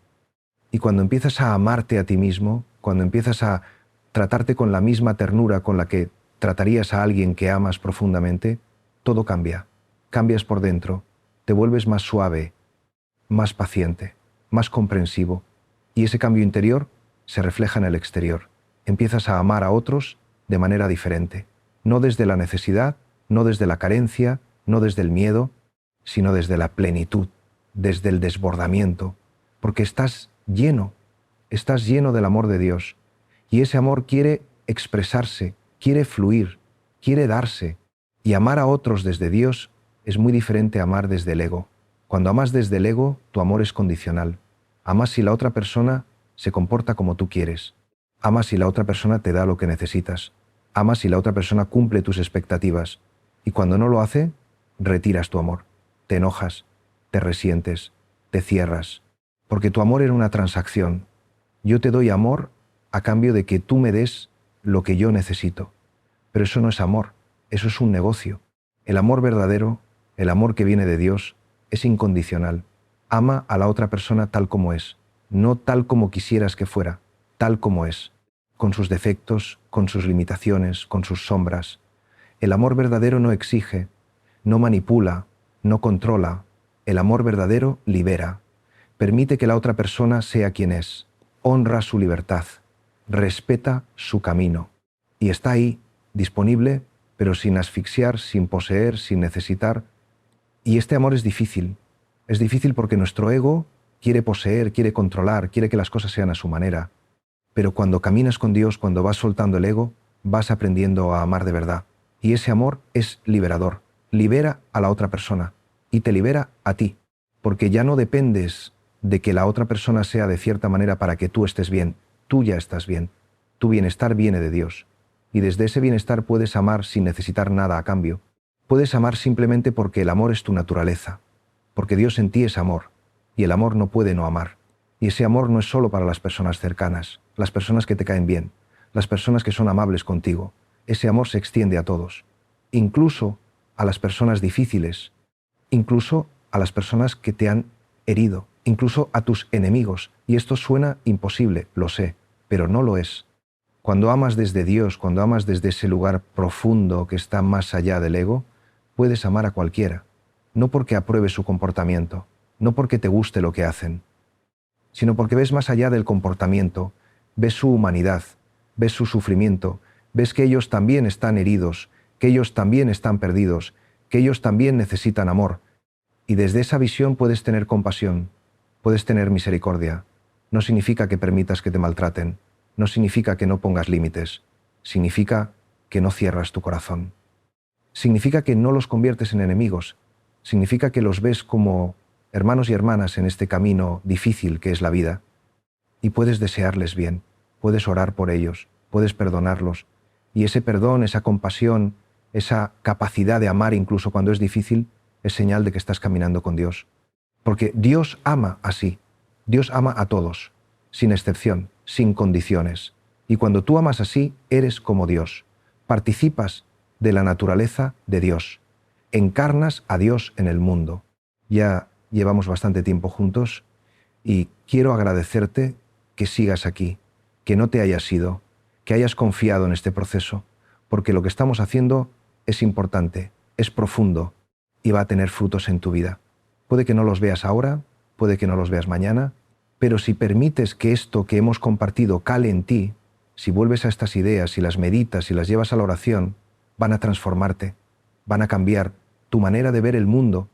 Y cuando empiezas a amarte a ti mismo, cuando empiezas a tratarte con la misma ternura con la que tratarías a alguien que amas profundamente, todo cambia. Cambias por dentro, te vuelves más suave, más paciente, más comprensivo, y ese cambio interior se refleja en el exterior. Empiezas a amar a otros de manera diferente, no desde la necesidad, no desde la carencia, no desde el miedo, sino desde la plenitud, desde el desbordamiento, porque estás lleno del amor de Dios, y ese amor quiere expresarse, quiere fluir, quiere darse, y amar a otros desde Dios es muy diferente a amar desde el ego. Cuando amas desde el ego, tu amor es condicional. Amas si la otra persona se comporta como tú quieres. Amas si la otra persona te da lo que necesitas. Amas si la otra persona cumple tus expectativas. Y cuando no lo hace, retiras tu amor. Te enojas, te resientes, te cierras. Porque tu amor era una transacción. Yo te doy amor a cambio de que tú me des lo que yo necesito. Pero eso no es amor, eso es un negocio. El amor verdadero, el amor que viene de Dios, es incondicional. Ama a la otra persona tal como es, no tal como quisieras que fuera, tal como es, con sus defectos, con sus limitaciones, con sus sombras. El amor verdadero no exige, no manipula, no controla. El amor verdadero libera. Permite que la otra persona sea quien es, honra su libertad, respeta su camino. Y está ahí, disponible, pero sin asfixiar, sin poseer, sin necesitar. Y este amor es difícil. Es difícil porque nuestro ego quiere poseer, quiere controlar, quiere que las cosas sean a su manera. Pero cuando caminas con Dios, cuando vas soltando el ego, vas aprendiendo a amar de verdad. Y ese amor es liberador. Libera a la otra persona y te libera a ti. Porque ya no dependes de que la otra persona sea de cierta manera para que tú estés bien. Tú ya estás bien. Tu bienestar viene de Dios. Y desde ese bienestar puedes amar sin necesitar nada a cambio. Puedes amar simplemente porque el amor es tu naturaleza. Porque Dios en ti es amor. Y el amor no puede no amar. Y ese amor no es solo para las personas cercanas, las personas que te caen bien, las personas que son amables contigo. Ese amor se extiende a todos. Incluso a las personas difíciles. Incluso a las personas que te han herido. Incluso a tus enemigos. Y esto suena imposible, lo sé, pero no lo es. Cuando amas desde Dios, cuando amas desde ese lugar profundo que está más allá del ego, puedes amar a cualquiera. No porque apruebes su comportamiento, no porque te guste lo que hacen, sino porque ves más allá del comportamiento, ves su humanidad, ves su sufrimiento, ves que ellos también están heridos, que ellos también están perdidos, que ellos también necesitan amor. Y desde esa visión puedes tener compasión, puedes tener misericordia. No significa que permitas que te maltraten, no significa que no pongas límites, significa que no cierras tu corazón. Significa que no los conviertes en enemigos, significa que los ves como hermanos y hermanas en este camino difícil que es la vida, y puedes desearles bien, puedes orar por ellos, puedes perdonarlos, y ese perdón, esa compasión, esa capacidad de amar incluso cuando es difícil, es señal de que estás caminando con Dios. Porque Dios ama así, Dios ama a todos, sin excepción, sin condiciones. Y cuando tú amas así, eres como Dios, participas de la naturaleza de Dios, encarnas a Dios en el mundo. Ya llevamos bastante tiempo juntos y quiero agradecerte que sigas aquí, que no te hayas ido, que hayas confiado en este proceso, porque lo que estamos haciendo es importante, es profundo y va a tener frutos en tu vida. Puede que no los veas ahora, puede que no los veas mañana, pero si permites que esto que hemos compartido cale en ti, si vuelves a estas ideas, si las meditas, si las llevas a la oración, van a transformarte, van a cambiar tu manera de ver el mundo,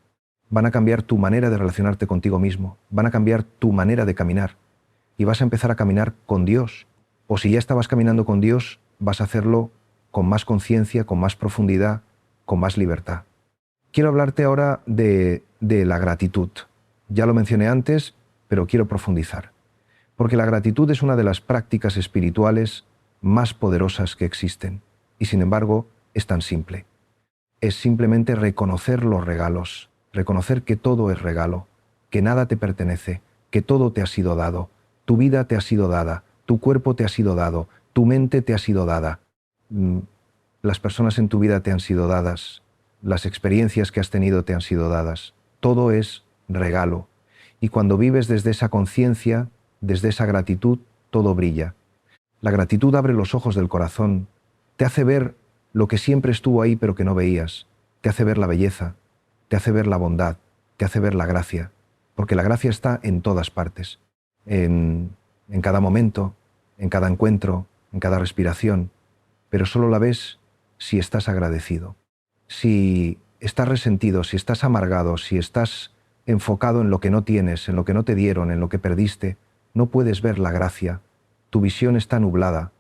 van a cambiar tu manera de relacionarte contigo mismo, van a cambiar tu manera de caminar y vas a empezar a caminar con Dios. O si ya estabas caminando con Dios, vas a hacerlo con más conciencia, con más profundidad, con más libertad. Quiero hablarte ahora de la gratitud. Ya lo mencioné antes, pero quiero profundizar. Porque la gratitud es una de las prácticas espirituales más poderosas que existen. Y sin embargo, es tan simple. Es simplemente reconocer los regalos, reconocer que todo es regalo, que nada te pertenece, que todo te ha sido dado, tu vida te ha sido dada, tu cuerpo te ha sido dado, tu mente te ha sido dada, las personas en tu vida te han sido dadas, las experiencias que has tenido te han sido dadas, todo es regalo. Y cuando vives desde esa conciencia, desde esa gratitud, todo brilla. La gratitud abre los ojos del corazón, te hace ver lo que siempre estuvo ahí pero que no veías, te hace ver la belleza, te hace ver la bondad, te hace ver la gracia, porque la gracia está en todas partes, en cada momento, en cada encuentro, en cada respiración, pero solo la ves si estás agradecido. Si estás resentido, si estás amargado, si estás enfocado en lo que no tienes, en lo que no te dieron, en lo que perdiste, no puedes ver la gracia, tu visión está nublada.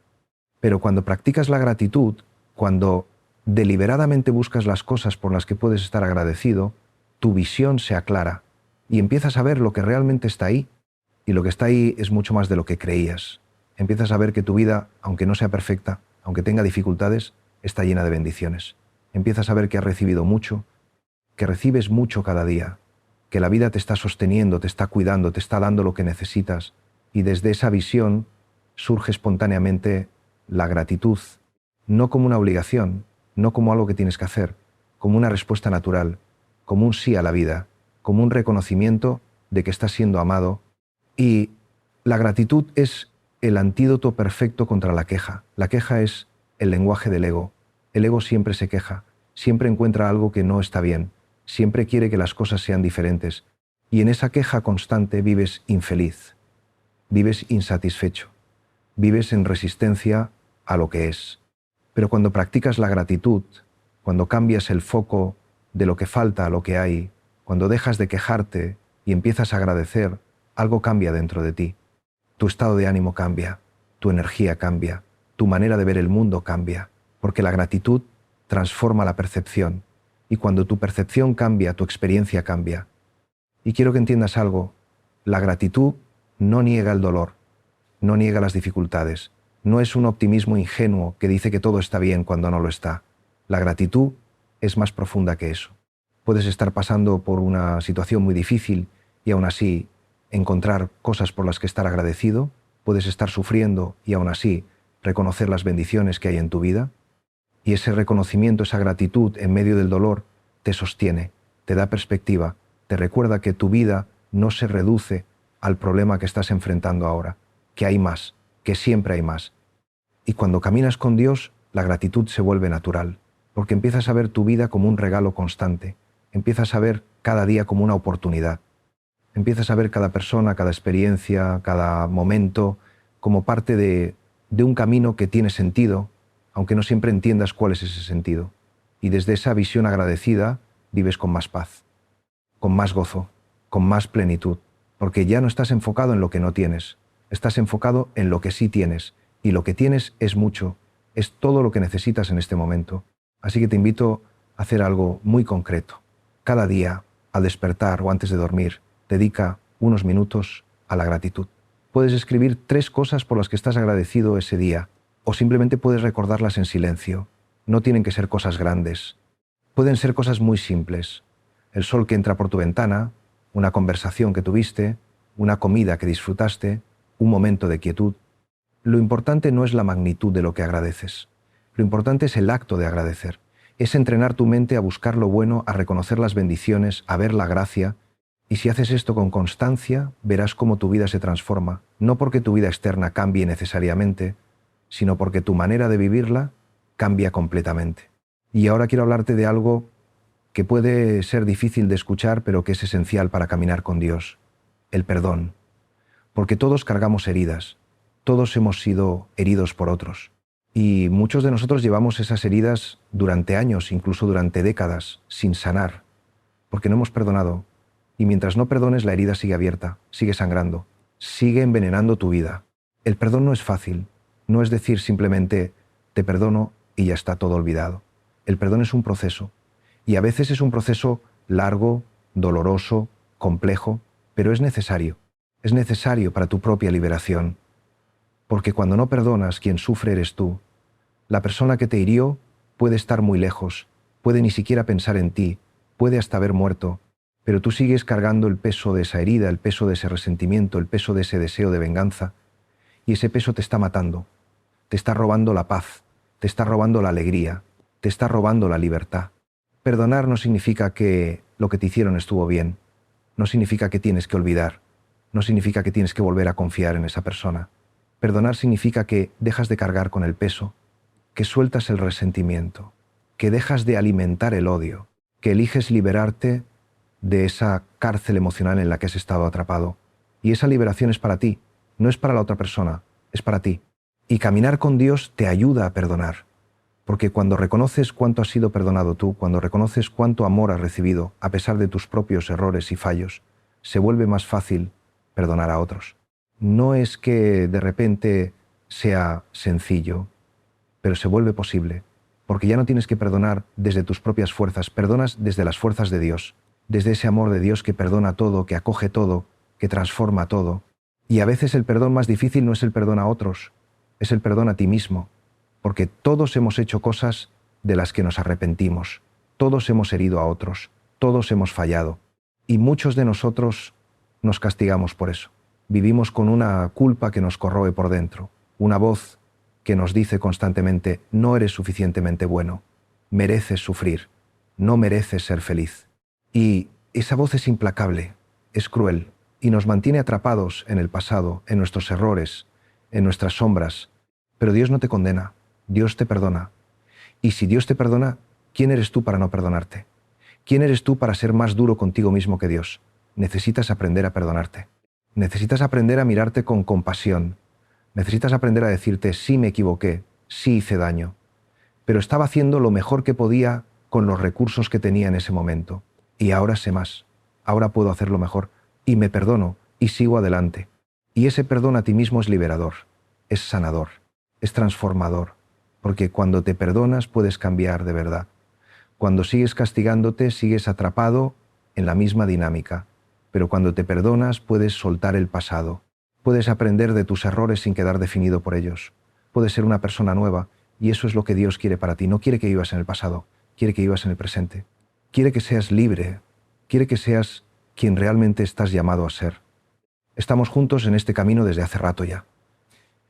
Pero cuando practicas la gratitud, cuando deliberadamente buscas las cosas por las que puedes estar agradecido, tu visión se aclara y empiezas a ver lo que realmente está ahí, y lo que está ahí es mucho más de lo que creías. Empiezas a ver que tu vida, aunque no sea perfecta, aunque tenga dificultades, está llena de bendiciones. Empiezas a ver que has recibido mucho, que recibes mucho cada día, que la vida te está sosteniendo, te está cuidando, te está dando lo que necesitas, y desde esa visión surge espontáneamente la gratitud, no como una obligación, no como algo que tienes que hacer, como una respuesta natural, como un sí a la vida, como un reconocimiento de que estás siendo amado. Y la gratitud es el antídoto perfecto contra la queja. La queja es el lenguaje del ego. El ego siempre se queja, siempre encuentra algo que no está bien, siempre quiere que las cosas sean diferentes. Y en esa queja constante vives infeliz, vives insatisfecho, vives en resistencia a lo que es. Pero cuando practicas la gratitud, cuando cambias el foco de lo que falta a lo que hay, cuando dejas de quejarte y empiezas a agradecer, algo cambia dentro de ti. Tu estado de ánimo cambia, tu energía cambia, tu manera de ver el mundo cambia, porque la gratitud transforma la percepción, y cuando tu percepción cambia, tu experiencia cambia. Y quiero que entiendas algo, la gratitud no niega el dolor, no niega las dificultades, no es un optimismo ingenuo que dice que todo está bien cuando no lo está. La gratitud es más profunda que eso. Puedes estar pasando por una situación muy difícil y aún así encontrar cosas por las que estar agradecido, puedes estar sufriendo y aún así reconocer las bendiciones que hay en tu vida, y ese reconocimiento, esa gratitud en medio del dolor te sostiene, te da perspectiva, te recuerda que tu vida no se reduce al problema que estás enfrentando ahora, que hay más, que siempre hay más. Y cuando caminas con Dios, la gratitud se vuelve natural, porque empiezas a ver tu vida como un regalo constante, empiezas a ver cada día como una oportunidad. Empiezas a ver cada persona, cada experiencia, cada momento como parte de un camino que tiene sentido, aunque no siempre entiendas cuál es ese sentido. Y desde esa visión agradecida vives con más paz, con más gozo, con más plenitud, porque ya no estás enfocado en lo que no tienes, estás enfocado en lo que sí tienes, y lo que tienes es mucho, es todo lo que necesitas en este momento. Así que te invito a hacer algo muy concreto. Cada día, al despertar o antes de dormir, dedica unos minutos a la gratitud. Puedes escribir 3 cosas por las que estás agradecido ese día, o simplemente puedes recordarlas en silencio. No tienen que ser cosas grandes. Pueden ser cosas muy simples. El sol que entra por tu ventana, una conversación que tuviste, una comida que disfrutaste, un momento de quietud. Lo importante no es la magnitud de lo que agradeces. Lo importante es el acto de agradecer. Es entrenar tu mente a buscar lo bueno, a reconocer las bendiciones, a ver la gracia. Y si haces esto con constancia, verás cómo tu vida se transforma, no porque tu vida externa cambie necesariamente, sino porque tu manera de vivirla cambia completamente. Y ahora quiero hablarte de algo que puede ser difícil de escuchar, pero que es esencial para caminar con Dios: el perdón. Porque todos cargamos heridas, todos hemos sido heridos por otros. Y muchos de nosotros llevamos esas heridas durante años, incluso durante décadas, sin sanar, porque no hemos perdonado. Y mientras no perdones, la herida sigue abierta, sigue sangrando, sigue envenenando tu vida. El perdón no es fácil, no es decir simplemente te perdono y ya está todo olvidado. El perdón es un proceso, y a veces es un proceso largo, doloroso, complejo, pero es necesario para tu propia liberación. Porque cuando no perdonas, quien sufre eres tú. La persona que te hirió puede estar muy lejos, puede ni siquiera pensar en ti, puede hasta haber muerto, pero tú sigues cargando el peso de esa herida, el peso de ese resentimiento, el peso de ese deseo de venganza, y ese peso te está matando, te está robando la paz, te está robando la alegría, te está robando la libertad. Perdonar no significa que lo que te hicieron estuvo bien, no significa que tienes que olvidar, no significa que tienes que volver a confiar en esa persona. Perdonar significa que dejas de cargar con el peso, que sueltas el resentimiento, que dejas de alimentar el odio, que eliges liberarte de esa cárcel emocional en la que has estado atrapado. Y esa liberación es para ti, no es para la otra persona, es para ti. Y caminar con Dios te ayuda a perdonar, porque cuando reconoces cuánto has sido perdonado tú, cuando reconoces cuánto amor has recibido a pesar de tus propios errores y fallos, se vuelve más fácil perdonar a otros. No es que de repente sea sencillo, pero se vuelve posible, porque ya no tienes que perdonar desde tus propias fuerzas, perdonas desde las fuerzas de Dios, desde ese amor de Dios que perdona todo, que acoge todo, que transforma todo. Y a veces el perdón más difícil no es el perdón a otros, es el perdón a ti mismo, porque todos hemos hecho cosas de las que nos arrepentimos, todos hemos herido a otros, todos hemos fallado, y muchos de nosotros nos castigamos por eso. Vivimos con una culpa que nos corroe por dentro. una voz que nos dice constantemente: no eres suficientemente bueno, mereces sufrir, no mereces ser feliz. Y esa voz es implacable, es cruel, y nos mantiene atrapados en el pasado, en nuestros errores, en nuestras sombras. Pero Dios no te condena, Dios te perdona. Y si Dios te perdona, ¿quién eres tú para no perdonarte? ¿Quién eres tú para ser más duro contigo mismo que Dios? Necesitas aprender a perdonarte. Necesitas aprender a mirarte con compasión. Necesitas aprender a decirte: sí me equivoqué, sí hice daño, pero estaba haciendo lo mejor que podía con los recursos que tenía en ese momento. Y ahora sé más, ahora puedo hacerlo mejor, y me perdono, y sigo adelante. Y ese perdón a ti mismo es liberador, es sanador, es transformador, porque cuando te perdonas puedes cambiar de verdad. Cuando sigues castigándote, sigues atrapado en la misma dinámica, pero cuando te perdonas puedes soltar el pasado, puedes aprender de tus errores sin quedar definido por ellos, puedes ser una persona nueva, y eso es lo que Dios quiere para ti. No quiere que vivas en el pasado, quiere que vivas en el presente. Quiere que seas libre, quiere que seas quien realmente estás llamado a ser. Estamos juntos en este camino desde hace rato ya.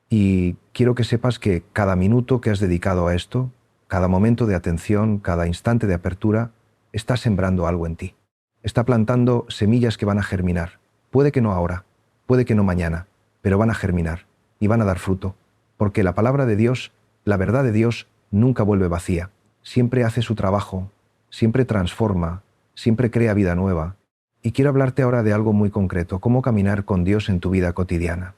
Y quiero que sepas que cada minuto que has dedicado a esto, cada momento de atención, cada instante de apertura, está sembrando algo en ti. Está plantando semillas que van a germinar. Puede que no ahora, puede que no mañana, pero van a germinar y van a dar fruto, porque la palabra de Dios, la verdad de Dios, nunca vuelve vacía. Siempre hace su trabajo, siempre transforma, siempre crea vida nueva. Y quiero hablarte ahora de algo muy concreto: cómo caminar con Dios en tu vida cotidiana.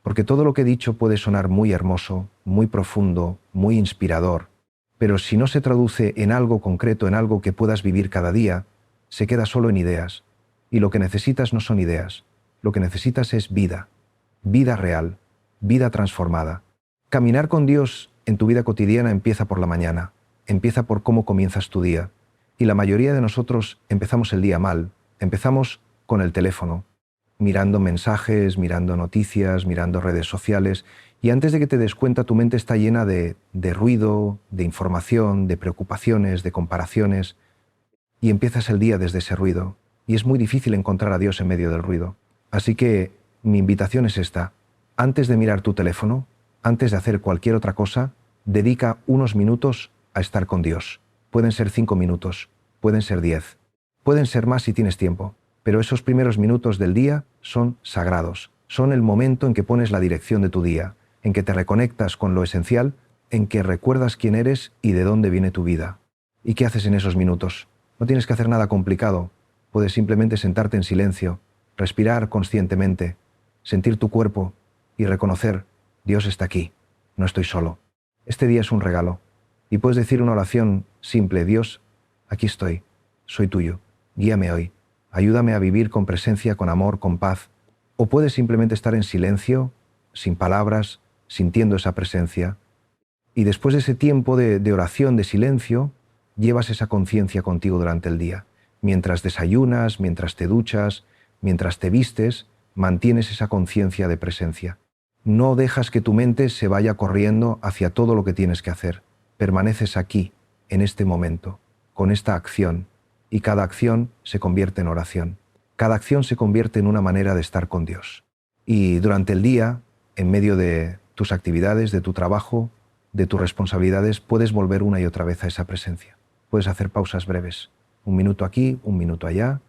Porque todo lo que he dicho puede sonar muy hermoso, muy profundo, muy inspirador, pero si no se traduce en algo concreto, en algo que puedas vivir cada día, se queda solo en ideas. Y lo que necesitas no son ideas, lo que necesitas es vida, vida real, vida transformada. Caminar con Dios en tu vida cotidiana empieza por la mañana, empieza por cómo comienzas tu día. Y la mayoría de nosotros empezamos el día mal, empezamos con el teléfono, mirando mensajes, mirando noticias, mirando redes sociales, y antes de que te des cuenta tu mente está llena de ruido, de información, de preocupaciones, de comparaciones, y empiezas el día desde ese ruido, y es muy difícil encontrar a Dios en medio del ruido. Así que mi invitación es esta: antes de mirar tu teléfono, antes de hacer cualquier otra cosa, dedica unos minutos a estar con Dios. Pueden ser 5 minutos, pueden ser 10, pueden ser más si tienes tiempo, pero esos primeros minutos del día son sagrados. Son el momento en que pones la dirección de tu día, en que te reconectas con lo esencial, en que recuerdas quién eres y de dónde viene tu vida. ¿Y qué haces en esos minutos? No tienes que hacer nada complicado. Puedes simplemente sentarte en silencio, respirar conscientemente, sentir tu cuerpo y reconocer: Dios está aquí, no estoy solo. Este día es un regalo. Y puedes decir una oración simple: Dios, aquí estoy, soy tuyo, guíame hoy, ayúdame a vivir con presencia, con amor, con paz. O puedes simplemente estar en silencio, sin palabras, sintiendo esa presencia. Y después de ese tiempo de oración, de silencio, llevas esa conciencia contigo durante el día. Mientras desayunas, mientras te duchas, mientras te vistes, mantienes esa conciencia de presencia. No dejas que tu mente se vaya corriendo hacia todo lo que tienes que hacer. Permaneces aquí, en este momento, con esta acción, y cada acción se convierte en oración. Cada acción se convierte en una manera de estar con Dios. Y durante el día, en medio de tus actividades, de tu trabajo, de tus responsabilidades, puedes volver una y otra vez a esa presencia. Puedes hacer pausas breves, 1 minuto aquí, 1 minuto allá,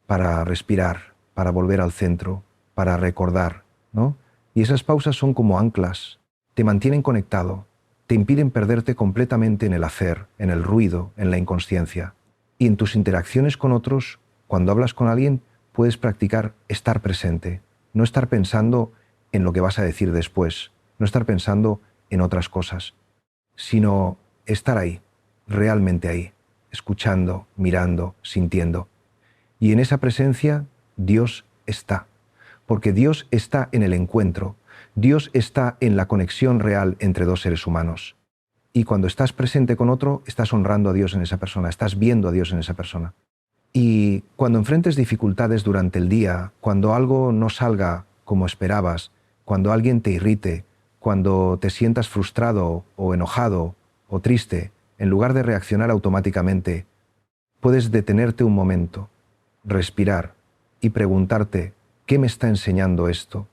para respirar, para volver al centro, para recordar, ¿no? Y esas pausas son como anclas, te mantienen conectado, te impiden perderte completamente en el hacer, en el ruido, en la inconsciencia. Y en tus interacciones con otros, cuando hablas con alguien, puedes practicar estar presente, no estar pensando en lo que vas a decir después, no estar pensando en otras cosas, sino estar ahí, realmente ahí, escuchando, mirando, sintiendo. Y en esa presencia Dios está, porque Dios está en el encuentro, Dios está en la conexión real entre dos seres humanos. Y cuando estás presente con otro, estás honrando a Dios en esa persona, estás viendo a Dios en esa persona. Y cuando enfrentes dificultades durante el día, cuando algo no salga como esperabas, cuando alguien te irrite, cuando te sientas frustrado o enojado o triste, en lugar de reaccionar automáticamente, puedes detenerte un momento, respirar y preguntarte: ¿qué me está enseñando esto?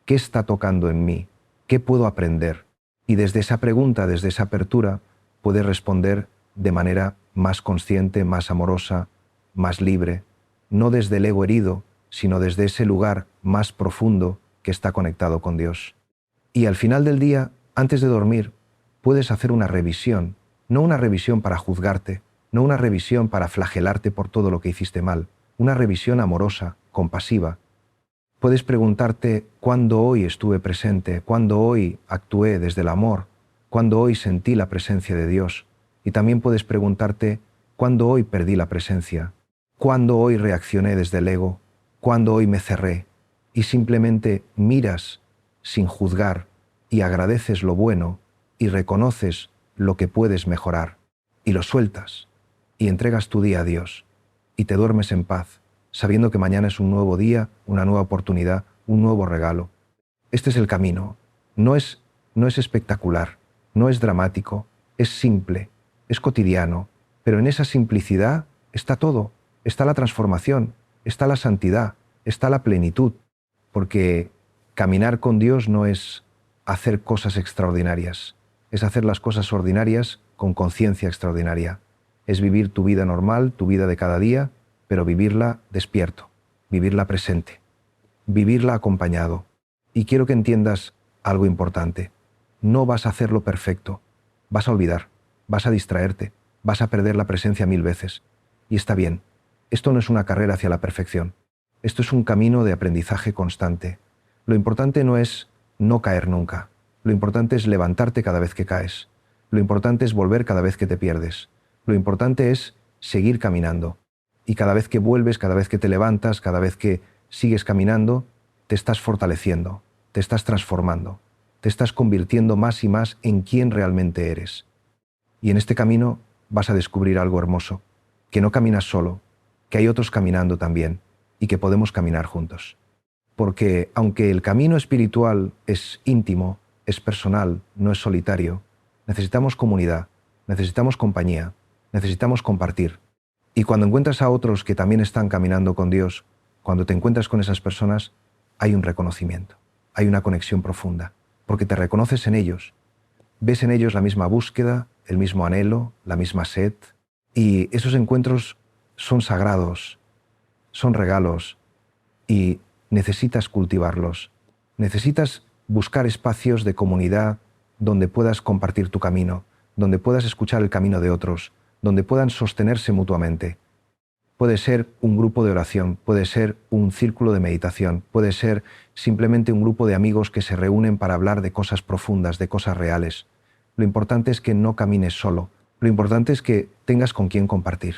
¿Qué está tocando en mí? ¿Qué puedo aprender? Y desde esa pregunta, desde esa apertura, puedes responder de manera más consciente, más amorosa, más libre, no desde el ego herido, sino desde ese lugar más profundo que está conectado con Dios. Y al final del día, antes de dormir, puedes hacer una revisión, no una revisión para juzgarte, no una revisión para flagelarte por todo lo que hiciste mal, una revisión amorosa, compasiva. Puedes preguntarte cuándo hoy estuve presente, cuándo hoy actué desde el amor, cuándo hoy sentí la presencia de Dios. Y también puedes preguntarte cuándo hoy perdí la presencia, cuándo hoy reaccioné desde el ego, cuándo hoy me cerré. Y simplemente miras sin juzgar y agradeces lo bueno y reconoces lo que puedes mejorar y lo sueltas y entregas tu día a Dios y te duermes en paz, sabiendo que mañana es un nuevo día, una nueva oportunidad, un nuevo regalo. Este es el camino. No es espectacular, no es dramático, es simple, es cotidiano, pero en esa simplicidad está todo, está la transformación, está la santidad, está la plenitud, porque caminar con Dios no es hacer cosas extraordinarias, es hacer las cosas ordinarias con conciencia extraordinaria. Es vivir tu vida normal, tu vida de cada día, pero vivirla despierto, vivirla presente, vivirla acompañado. Y quiero que entiendas algo importante. No vas a hacerlo perfecto, vas a olvidar, vas a distraerte, vas a perder la presencia 1000 veces. Y está bien, esto no es una carrera hacia la perfección, esto es un camino de aprendizaje constante. Lo importante no es no caer nunca, lo importante es levantarte cada vez que caes, lo importante es volver cada vez que te pierdes, lo importante es seguir caminando. Y cada vez que vuelves, cada vez que te levantas, cada vez que sigues caminando, te estás fortaleciendo, te estás transformando, te estás convirtiendo más y más en quien realmente eres. Y en este camino vas a descubrir algo hermoso, que no caminas solo, que hay otros caminando también y que podemos caminar juntos. Porque aunque el camino espiritual es íntimo, es personal, no es solitario, necesitamos comunidad, necesitamos compañía, necesitamos compartir. Y cuando encuentras a otros que también están caminando con Dios, cuando te encuentras con esas personas, hay un reconocimiento, hay una conexión profunda, porque te reconoces en ellos, ves en ellos la misma búsqueda, el mismo anhelo, la misma sed, y esos encuentros son sagrados, son regalos, y necesitas cultivarlos. Necesitas buscar espacios de comunidad donde puedas compartir tu camino, donde puedas escuchar el camino de otros, donde puedan sostenerse mutuamente. Puede ser un grupo de oración, puede ser un círculo de meditación, puede ser simplemente un grupo de amigos que se reúnen para hablar de cosas profundas, de cosas reales. Lo importante es que no camines solo, lo importante es que tengas con quién compartir.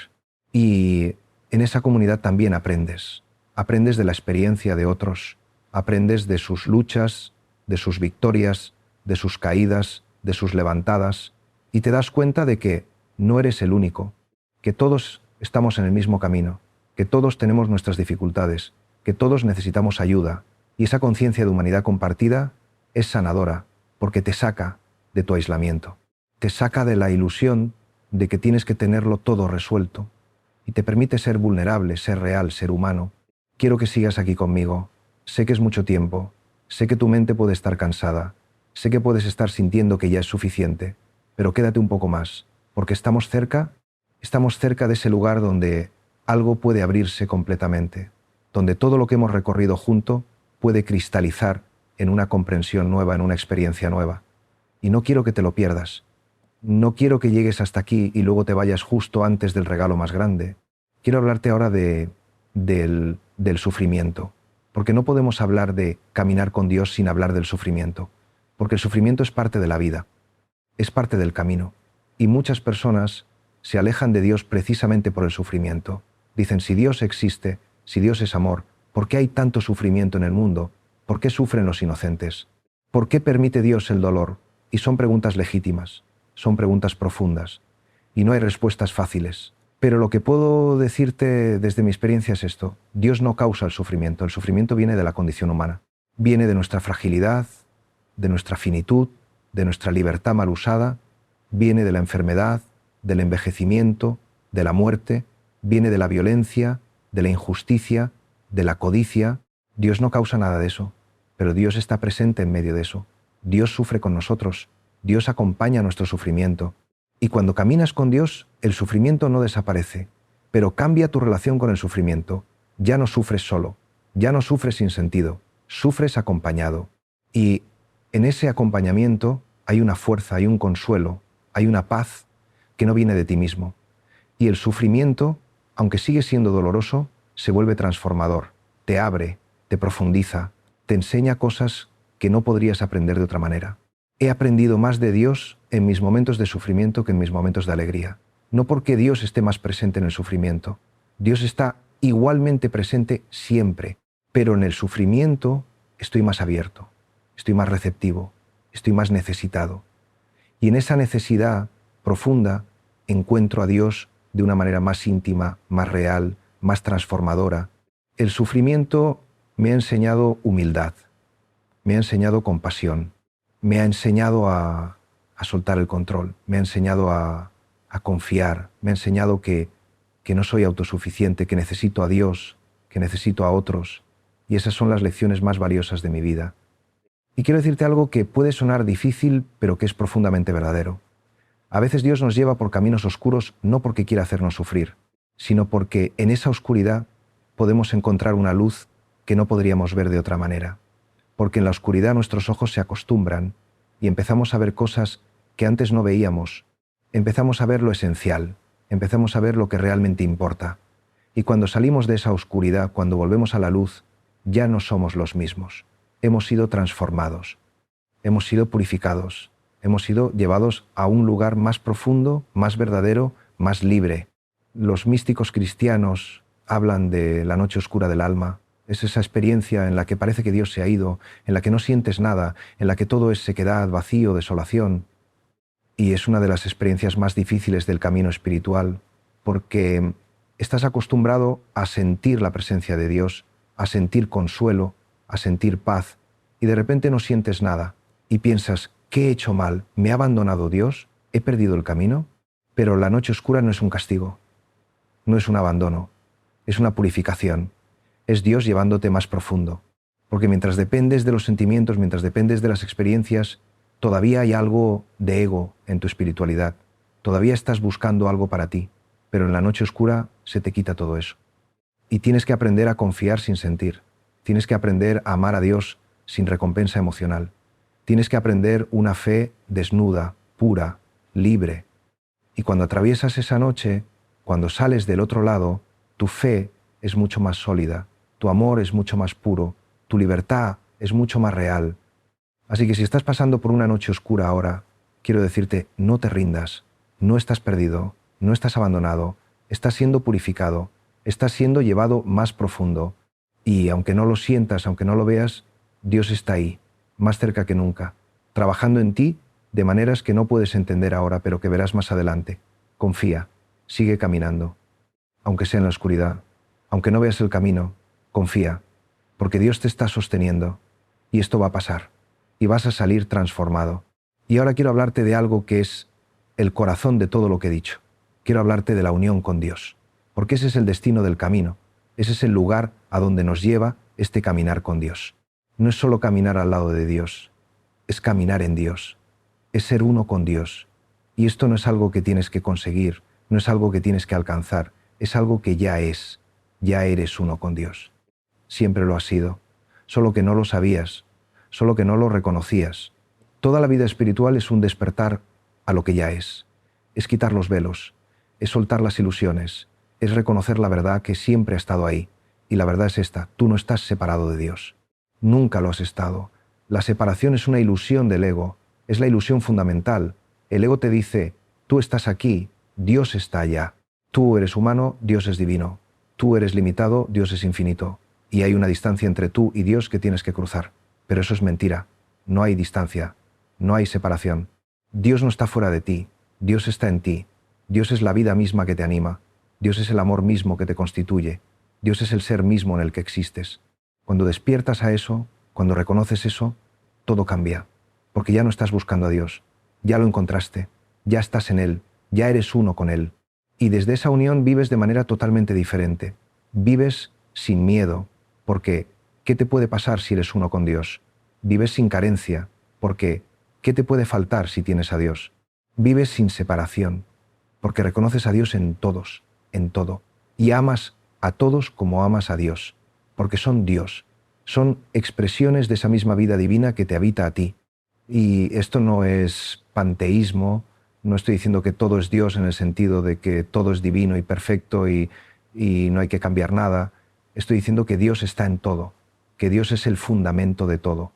Y en esa comunidad también aprendes. Aprendes de la experiencia de otros, aprendes de sus luchas, de sus victorias, de sus caídas, de sus levantadas, y te das cuenta de que no eres el único, que todos estamos en el mismo camino, que todos tenemos nuestras dificultades, que todos necesitamos ayuda, y esa conciencia de humanidad compartida es sanadora, porque te saca de tu aislamiento, te saca de la ilusión de que tienes que tenerlo todo resuelto, y te permite ser vulnerable, ser real, ser humano. Quiero que sigas aquí conmigo. Sé que es mucho tiempo, sé que tu mente puede estar cansada, sé que puedes estar sintiendo que ya es suficiente, pero quédate un poco más, porque estamos cerca de ese lugar donde algo puede abrirse completamente, donde todo lo que hemos recorrido junto puede cristalizar en una comprensión nueva, en una experiencia nueva. Y no quiero que te lo pierdas. No quiero que llegues hasta aquí y luego te vayas justo antes del regalo más grande. Quiero hablarte ahora del sufrimiento, porque no podemos hablar de caminar con Dios sin hablar del sufrimiento, porque el sufrimiento es parte de la vida, es parte del camino, y muchas personas se alejan de Dios precisamente por el sufrimiento. Dicen, si Dios existe, si Dios es amor, ¿por qué hay tanto sufrimiento en el mundo? ¿Por qué sufren los inocentes? ¿Por qué permite Dios el dolor? Y son preguntas legítimas, son preguntas profundas, y no hay respuestas fáciles. Pero lo que puedo decirte desde mi experiencia es esto: Dios no causa el sufrimiento viene de la condición humana, viene de nuestra fragilidad, de nuestra finitud, de nuestra libertad mal usada, viene de la enfermedad, del envejecimiento, de la muerte, viene de la violencia, de la injusticia, de la codicia. Dios no causa nada de eso, pero Dios está presente en medio de eso. Dios sufre con nosotros, Dios acompaña nuestro sufrimiento. Y cuando caminas con Dios, el sufrimiento no desaparece, pero cambia tu relación con el sufrimiento. Ya no sufres solo, ya no sufres sin sentido, sufres acompañado. Y en ese acompañamiento hay una fuerza, hay un consuelo, hay una paz que no viene de ti mismo. Y el sufrimiento, aunque sigue siendo doloroso, se vuelve transformador, te abre, te profundiza, te enseña cosas que no podrías aprender de otra manera. He aprendido más de Dios en mis momentos de sufrimiento que en mis momentos de alegría. No porque Dios esté más presente en el sufrimiento. Dios está igualmente presente siempre, pero en el sufrimiento estoy más abierto, estoy más receptivo, estoy más necesitado. Y en esa necesidad profunda encuentro a Dios de una manera más íntima, más real, más transformadora. El sufrimiento me ha enseñado humildad, me ha enseñado compasión, me ha enseñado a soltar el control, me ha enseñado a confiar, me ha enseñado que no soy autosuficiente, que necesito a Dios, que necesito a otros. Y esas son las lecciones más valiosas de mi vida. Y quiero decirte algo que puede sonar difícil, pero que es profundamente verdadero. A veces Dios nos lleva por caminos oscuros no porque quiera hacernos sufrir, sino porque en esa oscuridad podemos encontrar una luz que no podríamos ver de otra manera. Porque en la oscuridad nuestros ojos se acostumbran y empezamos a ver cosas que antes no veíamos. Empezamos a ver lo esencial, empezamos a ver lo que realmente importa. Y cuando salimos de esa oscuridad, cuando volvemos a la luz, ya no somos los mismos. Hemos sido transformados, hemos sido purificados, hemos sido llevados a un lugar más profundo, más verdadero, más libre. Los místicos cristianos hablan de la noche oscura del alma. Es esa experiencia en la que parece que Dios se ha ido, en la que no sientes nada, en la que todo es sequedad, vacío, desolación. Y es una de las experiencias más difíciles del camino espiritual, porque estás acostumbrado a sentir la presencia de Dios, a sentir consuelo, a sentir paz, y de repente no sientes nada, y piensas, ¿qué he hecho mal? ¿Me ha abandonado Dios? ¿He perdido el camino? Pero la noche oscura no es un castigo, no es un abandono, es una purificación. Es Dios llevándote más profundo. Porque mientras dependes de los sentimientos, mientras dependes de las experiencias, todavía hay algo de ego en tu espiritualidad. Todavía estás buscando algo para ti, pero en la noche oscura se te quita todo eso. Y tienes que aprender a confiar sin sentir. Tienes que aprender a amar a Dios sin recompensa emocional. Tienes que aprender una fe desnuda, pura, libre. Y cuando atraviesas esa noche, cuando sales del otro lado, tu fe es mucho más sólida. Tu amor es mucho más puro, tu libertad es mucho más real. Así que si estás pasando por una noche oscura ahora, quiero decirte, no te rindas, no estás perdido, no estás abandonado, estás siendo purificado, estás siendo llevado más profundo. Y aunque no lo sientas, aunque no lo veas, Dios está ahí, más cerca que nunca, trabajando en ti de maneras que no puedes entender ahora, pero que verás más adelante. Confía, sigue caminando, aunque sea en la oscuridad, aunque no veas el camino. Confía, porque Dios te está sosteniendo y esto va a pasar y vas a salir transformado. Y ahora quiero hablarte de algo que es el corazón de todo lo que he dicho. Quiero hablarte de la unión con Dios, porque ese es el destino del camino, ese es el lugar a donde nos lleva este caminar con Dios. No es solo caminar al lado de Dios, es caminar en Dios, es ser uno con Dios. Y esto no es algo que tienes que conseguir, no es algo que tienes que alcanzar, es algo que ya es, ya eres uno con Dios. Siempre lo has sido, solo que no lo sabías, solo que no lo reconocías. Toda la vida espiritual es un despertar a lo que ya es quitar los velos, es soltar las ilusiones, es reconocer la verdad que siempre ha estado ahí. Y la verdad es esta, tú no estás separado de Dios, nunca lo has estado. La separación es una ilusión del ego, es la ilusión fundamental. El ego te dice, tú estás aquí, Dios está allá. Tú eres humano, Dios es divino. Tú eres limitado, Dios es infinito. Y hay una distancia entre tú y Dios que tienes que cruzar. Pero eso es mentira. No hay distancia. No hay separación. Dios no está fuera de ti. Dios está en ti. Dios es la vida misma que te anima. Dios es el amor mismo que te constituye. Dios es el ser mismo en el que existes. Cuando despiertas a eso, cuando reconoces eso, todo cambia. Porque ya no estás buscando a Dios. Ya lo encontraste. Ya estás en Él. Ya eres uno con Él. Y desde esa unión vives de manera totalmente diferente. Vives sin miedo. Porque, ¿qué te puede pasar si eres uno con Dios? Vives sin carencia, Porque, ¿qué te puede faltar si tienes a Dios? Vives sin separación, porque reconoces a Dios en todos, en todo, y amas a todos como amas a Dios, porque son Dios, son expresiones de esa misma vida divina que te habita a ti. Y esto no es panteísmo, no estoy diciendo que todo es Dios en el sentido de que todo es divino y perfecto y no hay que cambiar nada. Estoy diciendo que Dios está en todo, que Dios es el fundamento de todo,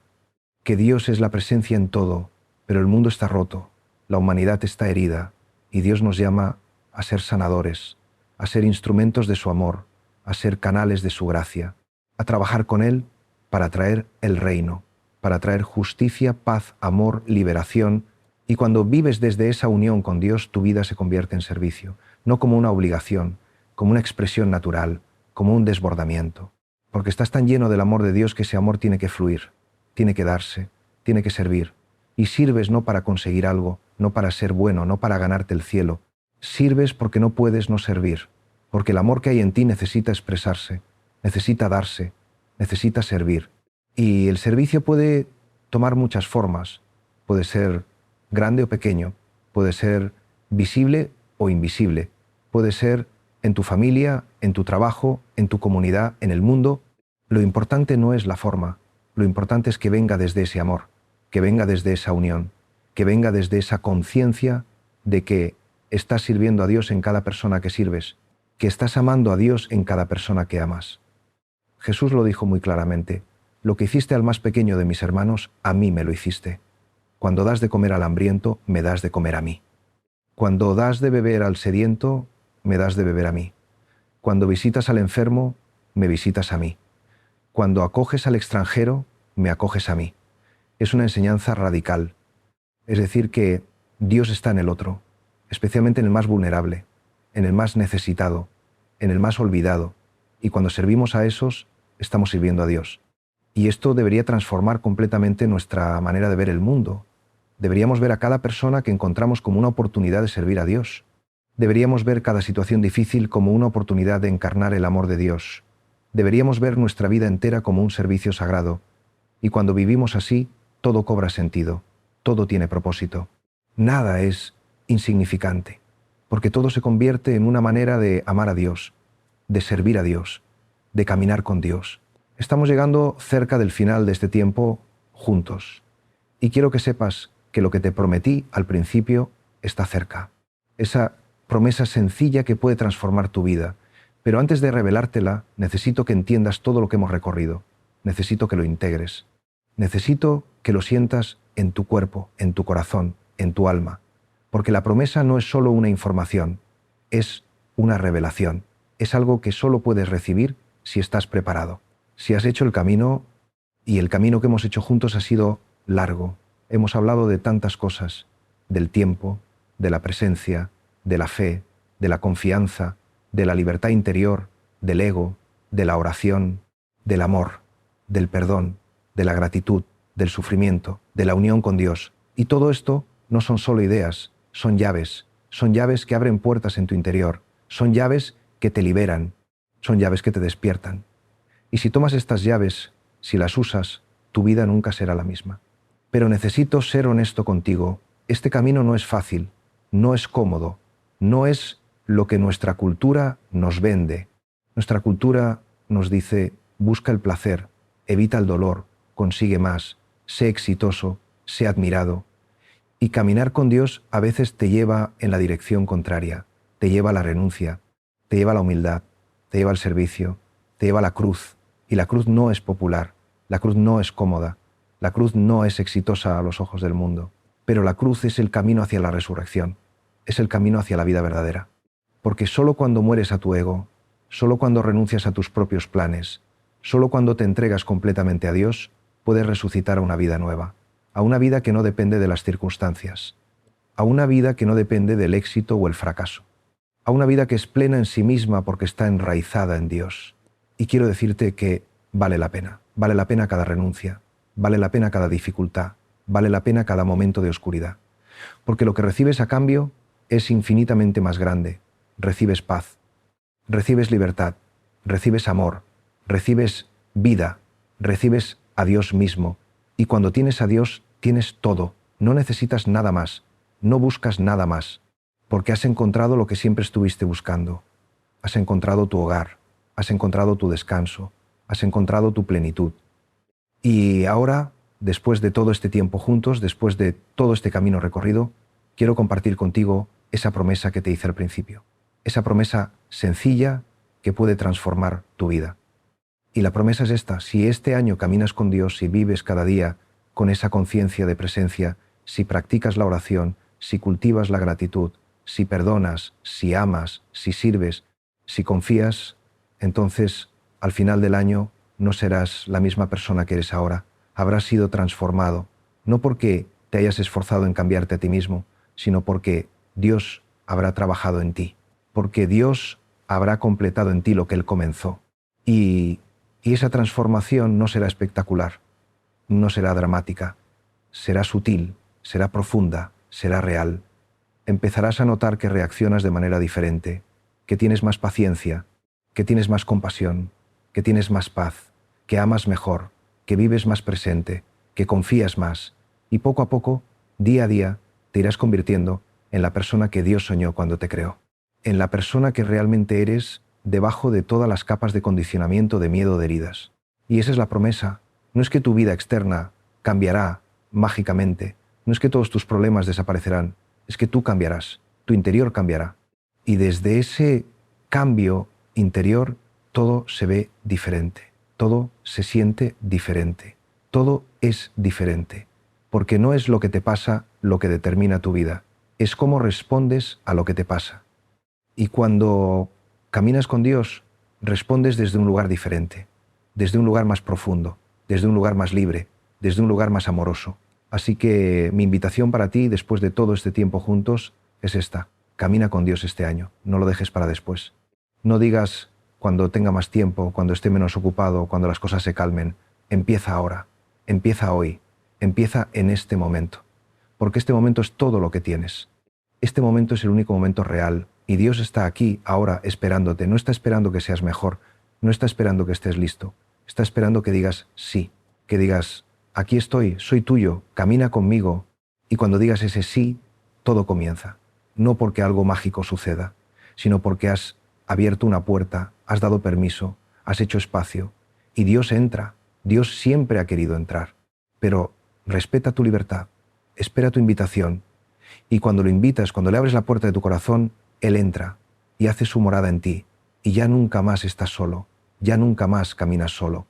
que Dios es la presencia en todo, pero el mundo está roto, la humanidad está herida, y Dios nos llama a ser sanadores, a ser instrumentos de su amor, a ser canales de su gracia, a trabajar con Él para traer el reino, para traer justicia, paz, amor, liberación. Y cuando vives desde esa unión con Dios, tu vida se convierte en servicio, no como una obligación, como una expresión natural, como un desbordamiento. Porque estás tan lleno del amor de Dios que ese amor tiene que fluir, tiene que darse, tiene que servir. Y sirves no para conseguir algo, no para ser bueno, no para ganarte el cielo. Sirves porque no puedes no servir, porque el amor que hay en ti necesita expresarse, necesita darse, necesita servir. Y el servicio puede tomar muchas formas. Puede ser grande o pequeño, puede ser visible o invisible, puede ser en tu familia, en tu trabajo, en tu comunidad, en el mundo. Lo importante no es la forma, lo importante es que venga desde ese amor, que venga desde esa unión, que venga desde esa conciencia de que estás sirviendo a Dios en cada persona que sirves, que estás amando a Dios en cada persona que amas. Jesús lo dijo muy claramente: lo que hiciste al más pequeño de mis hermanos, a mí me lo hiciste. Cuando das de comer al hambriento, me das de comer a mí. Cuando das de beber al sediento, me das de beber a mí. Cuando visitas al enfermo, me visitas a mí. Cuando acoges al extranjero, me acoges a mí. Es una enseñanza radical. Es decir, que Dios está en el otro, especialmente en el más vulnerable, en el más necesitado, en el más olvidado. Y cuando servimos a esos, estamos sirviendo a Dios. Y esto debería transformar completamente nuestra manera de ver el mundo. Deberíamos ver a cada persona que encontramos como una oportunidad de servir a Dios. Deberíamos ver cada situación difícil como una oportunidad de encarnar el amor de Dios. Deberíamos ver nuestra vida entera como un servicio sagrado. Y cuando vivimos así, todo cobra sentido, todo tiene propósito. Nada es insignificante, porque todo se convierte en una manera de amar a Dios, de servir a Dios, de caminar con Dios. Estamos llegando cerca del final de este tiempo juntos. Y quiero que sepas que lo que te prometí al principio está cerca. Esa promesa sencilla que puede transformar tu vida. Pero antes de revelártela, necesito que entiendas todo lo que hemos recorrido. Necesito que lo integres. Necesito que lo sientas en tu cuerpo, en tu corazón, en tu alma. Porque la promesa no es solo una información, es una revelación. Es algo que solo puedes recibir si estás preparado. Si has hecho el camino, y el camino que hemos hecho juntos ha sido largo. Hemos hablado de tantas cosas, del tiempo, de la presencia, de la fe, de la confianza, de la libertad interior, del ego, de la oración, del amor, del perdón, de la gratitud, del sufrimiento, de la unión con Dios. Y todo esto no son solo ideas, son llaves que abren puertas en tu interior, son llaves que te liberan, son llaves que te despiertan. Y si tomas estas llaves, si las usas, tu vida nunca será la misma. Pero necesito ser honesto contigo. Este camino no es fácil, no es cómodo, no es lo que nuestra cultura nos vende. Nuestra cultura nos dice: busca el placer, evita el dolor, consigue más, sé exitoso, sé admirado. Y caminar con Dios a veces te lleva en la dirección contraria, te lleva a la renuncia, te lleva a la humildad, te lleva al servicio, te lleva a la cruz. Y la cruz no es popular, la cruz no es cómoda, la cruz no es exitosa a los ojos del mundo, pero la cruz es el camino hacia la resurrección, es el camino hacia la vida verdadera. Porque solo cuando mueres a tu ego, solo cuando renuncias a tus propios planes, solo cuando te entregas completamente a Dios, puedes resucitar a una vida nueva, a una vida que no depende de las circunstancias, a una vida que no depende del éxito o el fracaso, a una vida que es plena en sí misma porque está enraizada en Dios. Y quiero decirte que vale la pena cada renuncia, vale la pena cada dificultad, vale la pena cada momento de oscuridad. Porque lo que recibes a cambio es infinitamente más grande. Recibes paz, recibes libertad, recibes amor, recibes vida, recibes a Dios mismo. Y cuando tienes a Dios, Tienes todo, no necesitas nada más, no buscas nada más, porque has encontrado lo que siempre estuviste buscando. Has encontrado tu hogar, has encontrado tu descanso, has encontrado tu plenitud. Y ahora, después de todo este tiempo juntos, después de todo este camino recorrido, quiero compartir contigo esa promesa que te hice al principio. Esa promesa sencilla que puede transformar tu vida. Y la promesa es esta: si este año caminas con Dios, si vives cada día con esa conciencia de presencia, si practicas la oración, si cultivas la gratitud, si perdonas, si amas, si sirves, si confías, entonces al final del año no serás la misma persona que eres ahora. Habrás sido transformado, no porque te hayas esforzado en cambiarte a ti mismo, sino porque Dios habrá trabajado en ti, porque Dios habrá completado en ti lo que Él comenzó. Y esa transformación no será espectacular, no será dramática, será sutil, será profunda, será real. Empezarás a notar que reaccionas de manera diferente, que tienes más paciencia, que tienes más compasión, que tienes más paz, que amas mejor, que vives más presente, que confías más, y poco a poco, día a día, te irás convirtiendo en la persona que Dios soñó cuando te creó, en la persona que realmente eres debajo de todas las capas de condicionamiento, de miedo, de heridas. Y esa es la promesa. No es que tu vida externa cambiará mágicamente, no es que todos tus problemas desaparecerán, es que tú cambiarás, tu interior cambiará. Y desde ese cambio interior todo se ve diferente, todo se siente diferente, todo es diferente, porque no es lo que te pasa lo que determina tu vida, es cómo respondes a lo que te pasa. Y cuando caminas con Dios, respondes desde un lugar diferente, desde un lugar más profundo, desde un lugar más libre, desde un lugar más amoroso. Así que mi invitación para ti, después de todo este tiempo juntos, es esta: camina con Dios este año, no lo dejes para después. No digas cuando tenga más tiempo, cuando esté menos ocupado, cuando las cosas se calmen. Empieza ahora, empieza hoy, empieza en este momento, porque este momento es todo lo que tienes. Este momento es el único momento real, y Dios está aquí, ahora, esperándote. No está esperando que seas mejor, no está esperando que estés listo, está esperando que digas sí, que digas: aquí estoy, soy tuyo, camina conmigo. Y cuando digas ese sí, todo comienza. No porque algo mágico suceda, sino porque has abierto una puerta, has dado permiso, has hecho espacio, y Dios entra. Dios siempre ha querido entrar, pero respeta tu libertad, espera tu invitación, y cuando lo invitas, cuando le abres la puerta de tu corazón, Él entra y hace su morada en ti, y ya nunca más estás solo, ya nunca más caminas solo,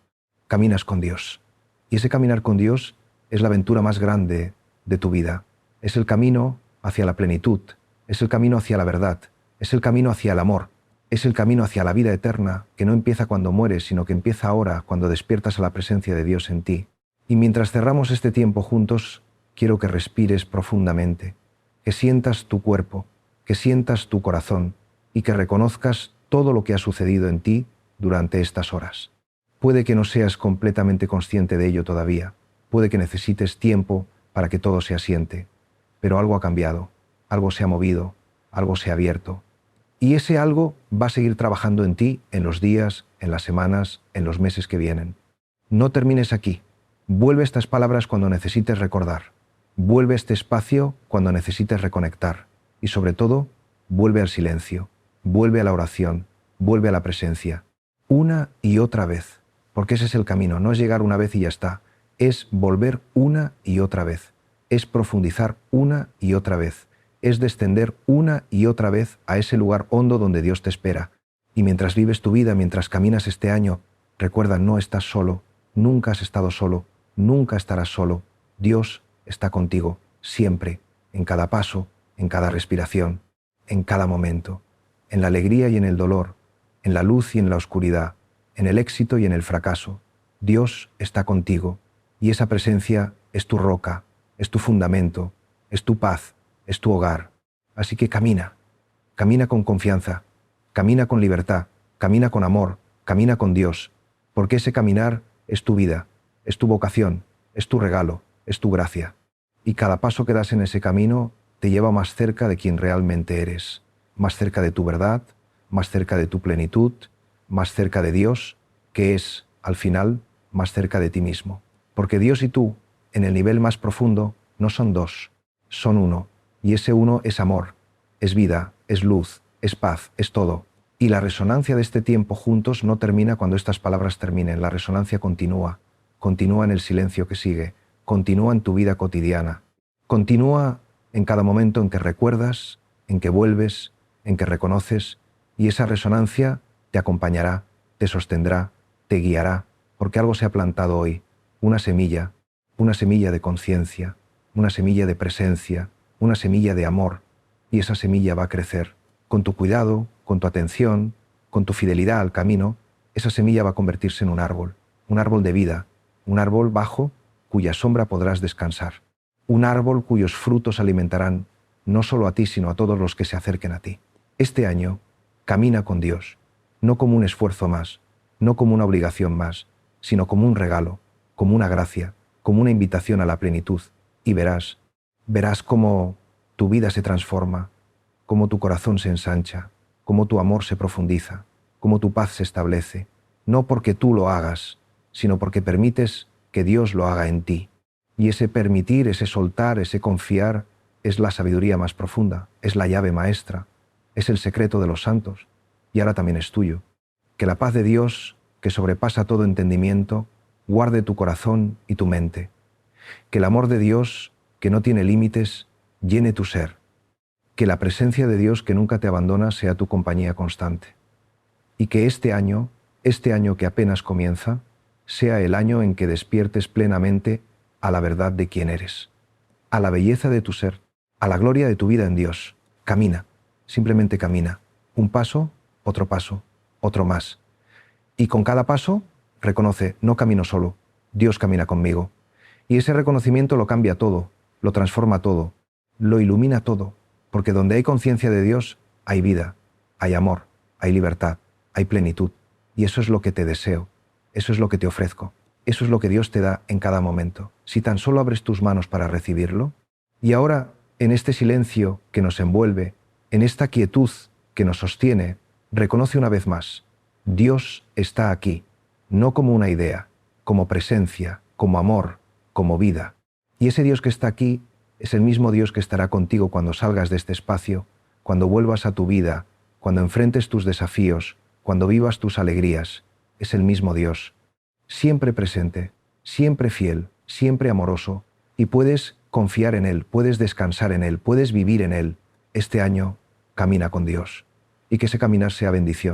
caminas con Dios. Y ese caminar con Dios es la aventura más grande de tu vida, es el camino hacia la plenitud, es el camino hacia la verdad, es el camino hacia el amor, es el camino hacia la vida eterna, que no empieza cuando mueres, sino que empieza ahora, cuando despiertas a la presencia de Dios en ti. Y mientras cerramos este tiempo juntos, quiero que respires profundamente, que sientas tu cuerpo, que sientas tu corazón y que reconozcas todo lo que ha sucedido en ti durante estas horas. Puede que no seas completamente consciente de ello todavía, puede que necesites tiempo para que todo se asiente, pero algo ha cambiado, algo se ha movido, algo se ha abierto. Y ese algo va a seguir trabajando en ti en los días, en las semanas, en los meses que vienen. No termines aquí. Vuelve a estas palabras cuando necesites recordar. Vuelve a este espacio cuando necesites reconectar. Y sobre todo, vuelve al silencio, vuelve a la oración, vuelve a la presencia. Una y otra vez. Porque ese es el camino. No es llegar una vez y ya está. Es volver una y otra vez. Es profundizar una y otra vez. Es descender una y otra vez a ese lugar hondo donde Dios te espera. Y mientras vives tu vida, mientras caminas este año, recuerda, no estás solo, nunca has estado solo, nunca estarás solo. Dios está contigo, siempre, en cada paso, en cada respiración, en cada momento, en la alegría y en el dolor, en la luz y en la oscuridad, en el éxito y en el fracaso. Dios está contigo, y esa presencia es tu roca, es tu fundamento, es tu paz, es tu hogar. Así que camina, camina con confianza, camina con libertad, camina con amor, camina con Dios, porque ese caminar es tu vida, es tu vocación, es tu regalo, es tu gracia. Y cada paso que das en ese camino te lleva más cerca de quien realmente eres, más cerca de tu verdad, más cerca de tu plenitud, más cerca de Dios, que es, al final, más cerca de ti mismo. Porque Dios y tú en el nivel más profundo, no son dos, son uno. Y ese uno es amor, es vida, es luz, es paz, es todo. Y la resonancia de este tiempo juntos no termina cuando estas palabras terminen. La resonancia continúa, continúa en el silencio que sigue, continúa en tu vida cotidiana, continúa en cada momento en que recuerdas, en que vuelves, en que reconoces, y esa resonancia te acompañará, te sostendrá, te guiará, porque algo se ha plantado hoy, una semilla de conciencia, una semilla de presencia, una semilla de amor, y esa semilla va a crecer. Con tu cuidado, con tu atención, con tu fidelidad al camino, esa semilla va a convertirse en un árbol de vida, un árbol bajo cuya sombra podrás descansar, un árbol cuyos frutos alimentarán no solo a ti, sino a todos los que se acerquen a ti. Este año, camina con Dios, no como un esfuerzo más, no como una obligación más, sino como un regalo, como una gracia, como una invitación a la plenitud, y verás cómo tu vida se transforma, cómo tu corazón se ensancha, cómo tu amor se profundiza, cómo tu paz se establece, no porque tú lo hagas, sino porque permites que Dios lo haga en ti. Y ese permitir, ese soltar, ese confiar, es la sabiduría más profunda, es la llave maestra, es el secreto de los santos, y ahora también es tuyo. Que la paz de Dios, que sobrepasa todo entendimiento, guarde tu corazón y tu mente. Que el amor de Dios, que no tiene límites, llene tu ser. Que la presencia de Dios, que nunca te abandona, sea tu compañía constante. Y que este año que apenas comienza, sea el año en que despiertes plenamente a la verdad de quién eres, a la belleza de tu ser, a la gloria de tu vida en Dios. Camina, simplemente camina. Un paso, otro más. Y con cada paso, reconoce, no camino solo, Dios camina conmigo. Y ese reconocimiento lo cambia todo, lo transforma todo, lo ilumina todo, porque donde hay conciencia de Dios, hay vida, hay amor, hay libertad, hay plenitud. Y eso es lo que te deseo, eso es lo que te ofrezco, eso es lo que Dios te da en cada momento. Si tan solo abres tus manos para recibirlo, y ahora, en este silencio que nos envuelve, en esta quietud que nos sostiene, reconoce una vez más, Dios está aquí, no como una idea, como presencia, como amor, como vida. Y ese Dios que está aquí es el mismo Dios que estará contigo cuando salgas de este espacio, cuando vuelvas a tu vida, cuando enfrentes tus desafíos, cuando vivas tus alegrías. Es el mismo Dios, siempre presente, siempre fiel, siempre amoroso, y puedes confiar en Él, puedes descansar en Él, puedes vivir en Él. Este año, camina con Dios, y que ese caminar sea bendición.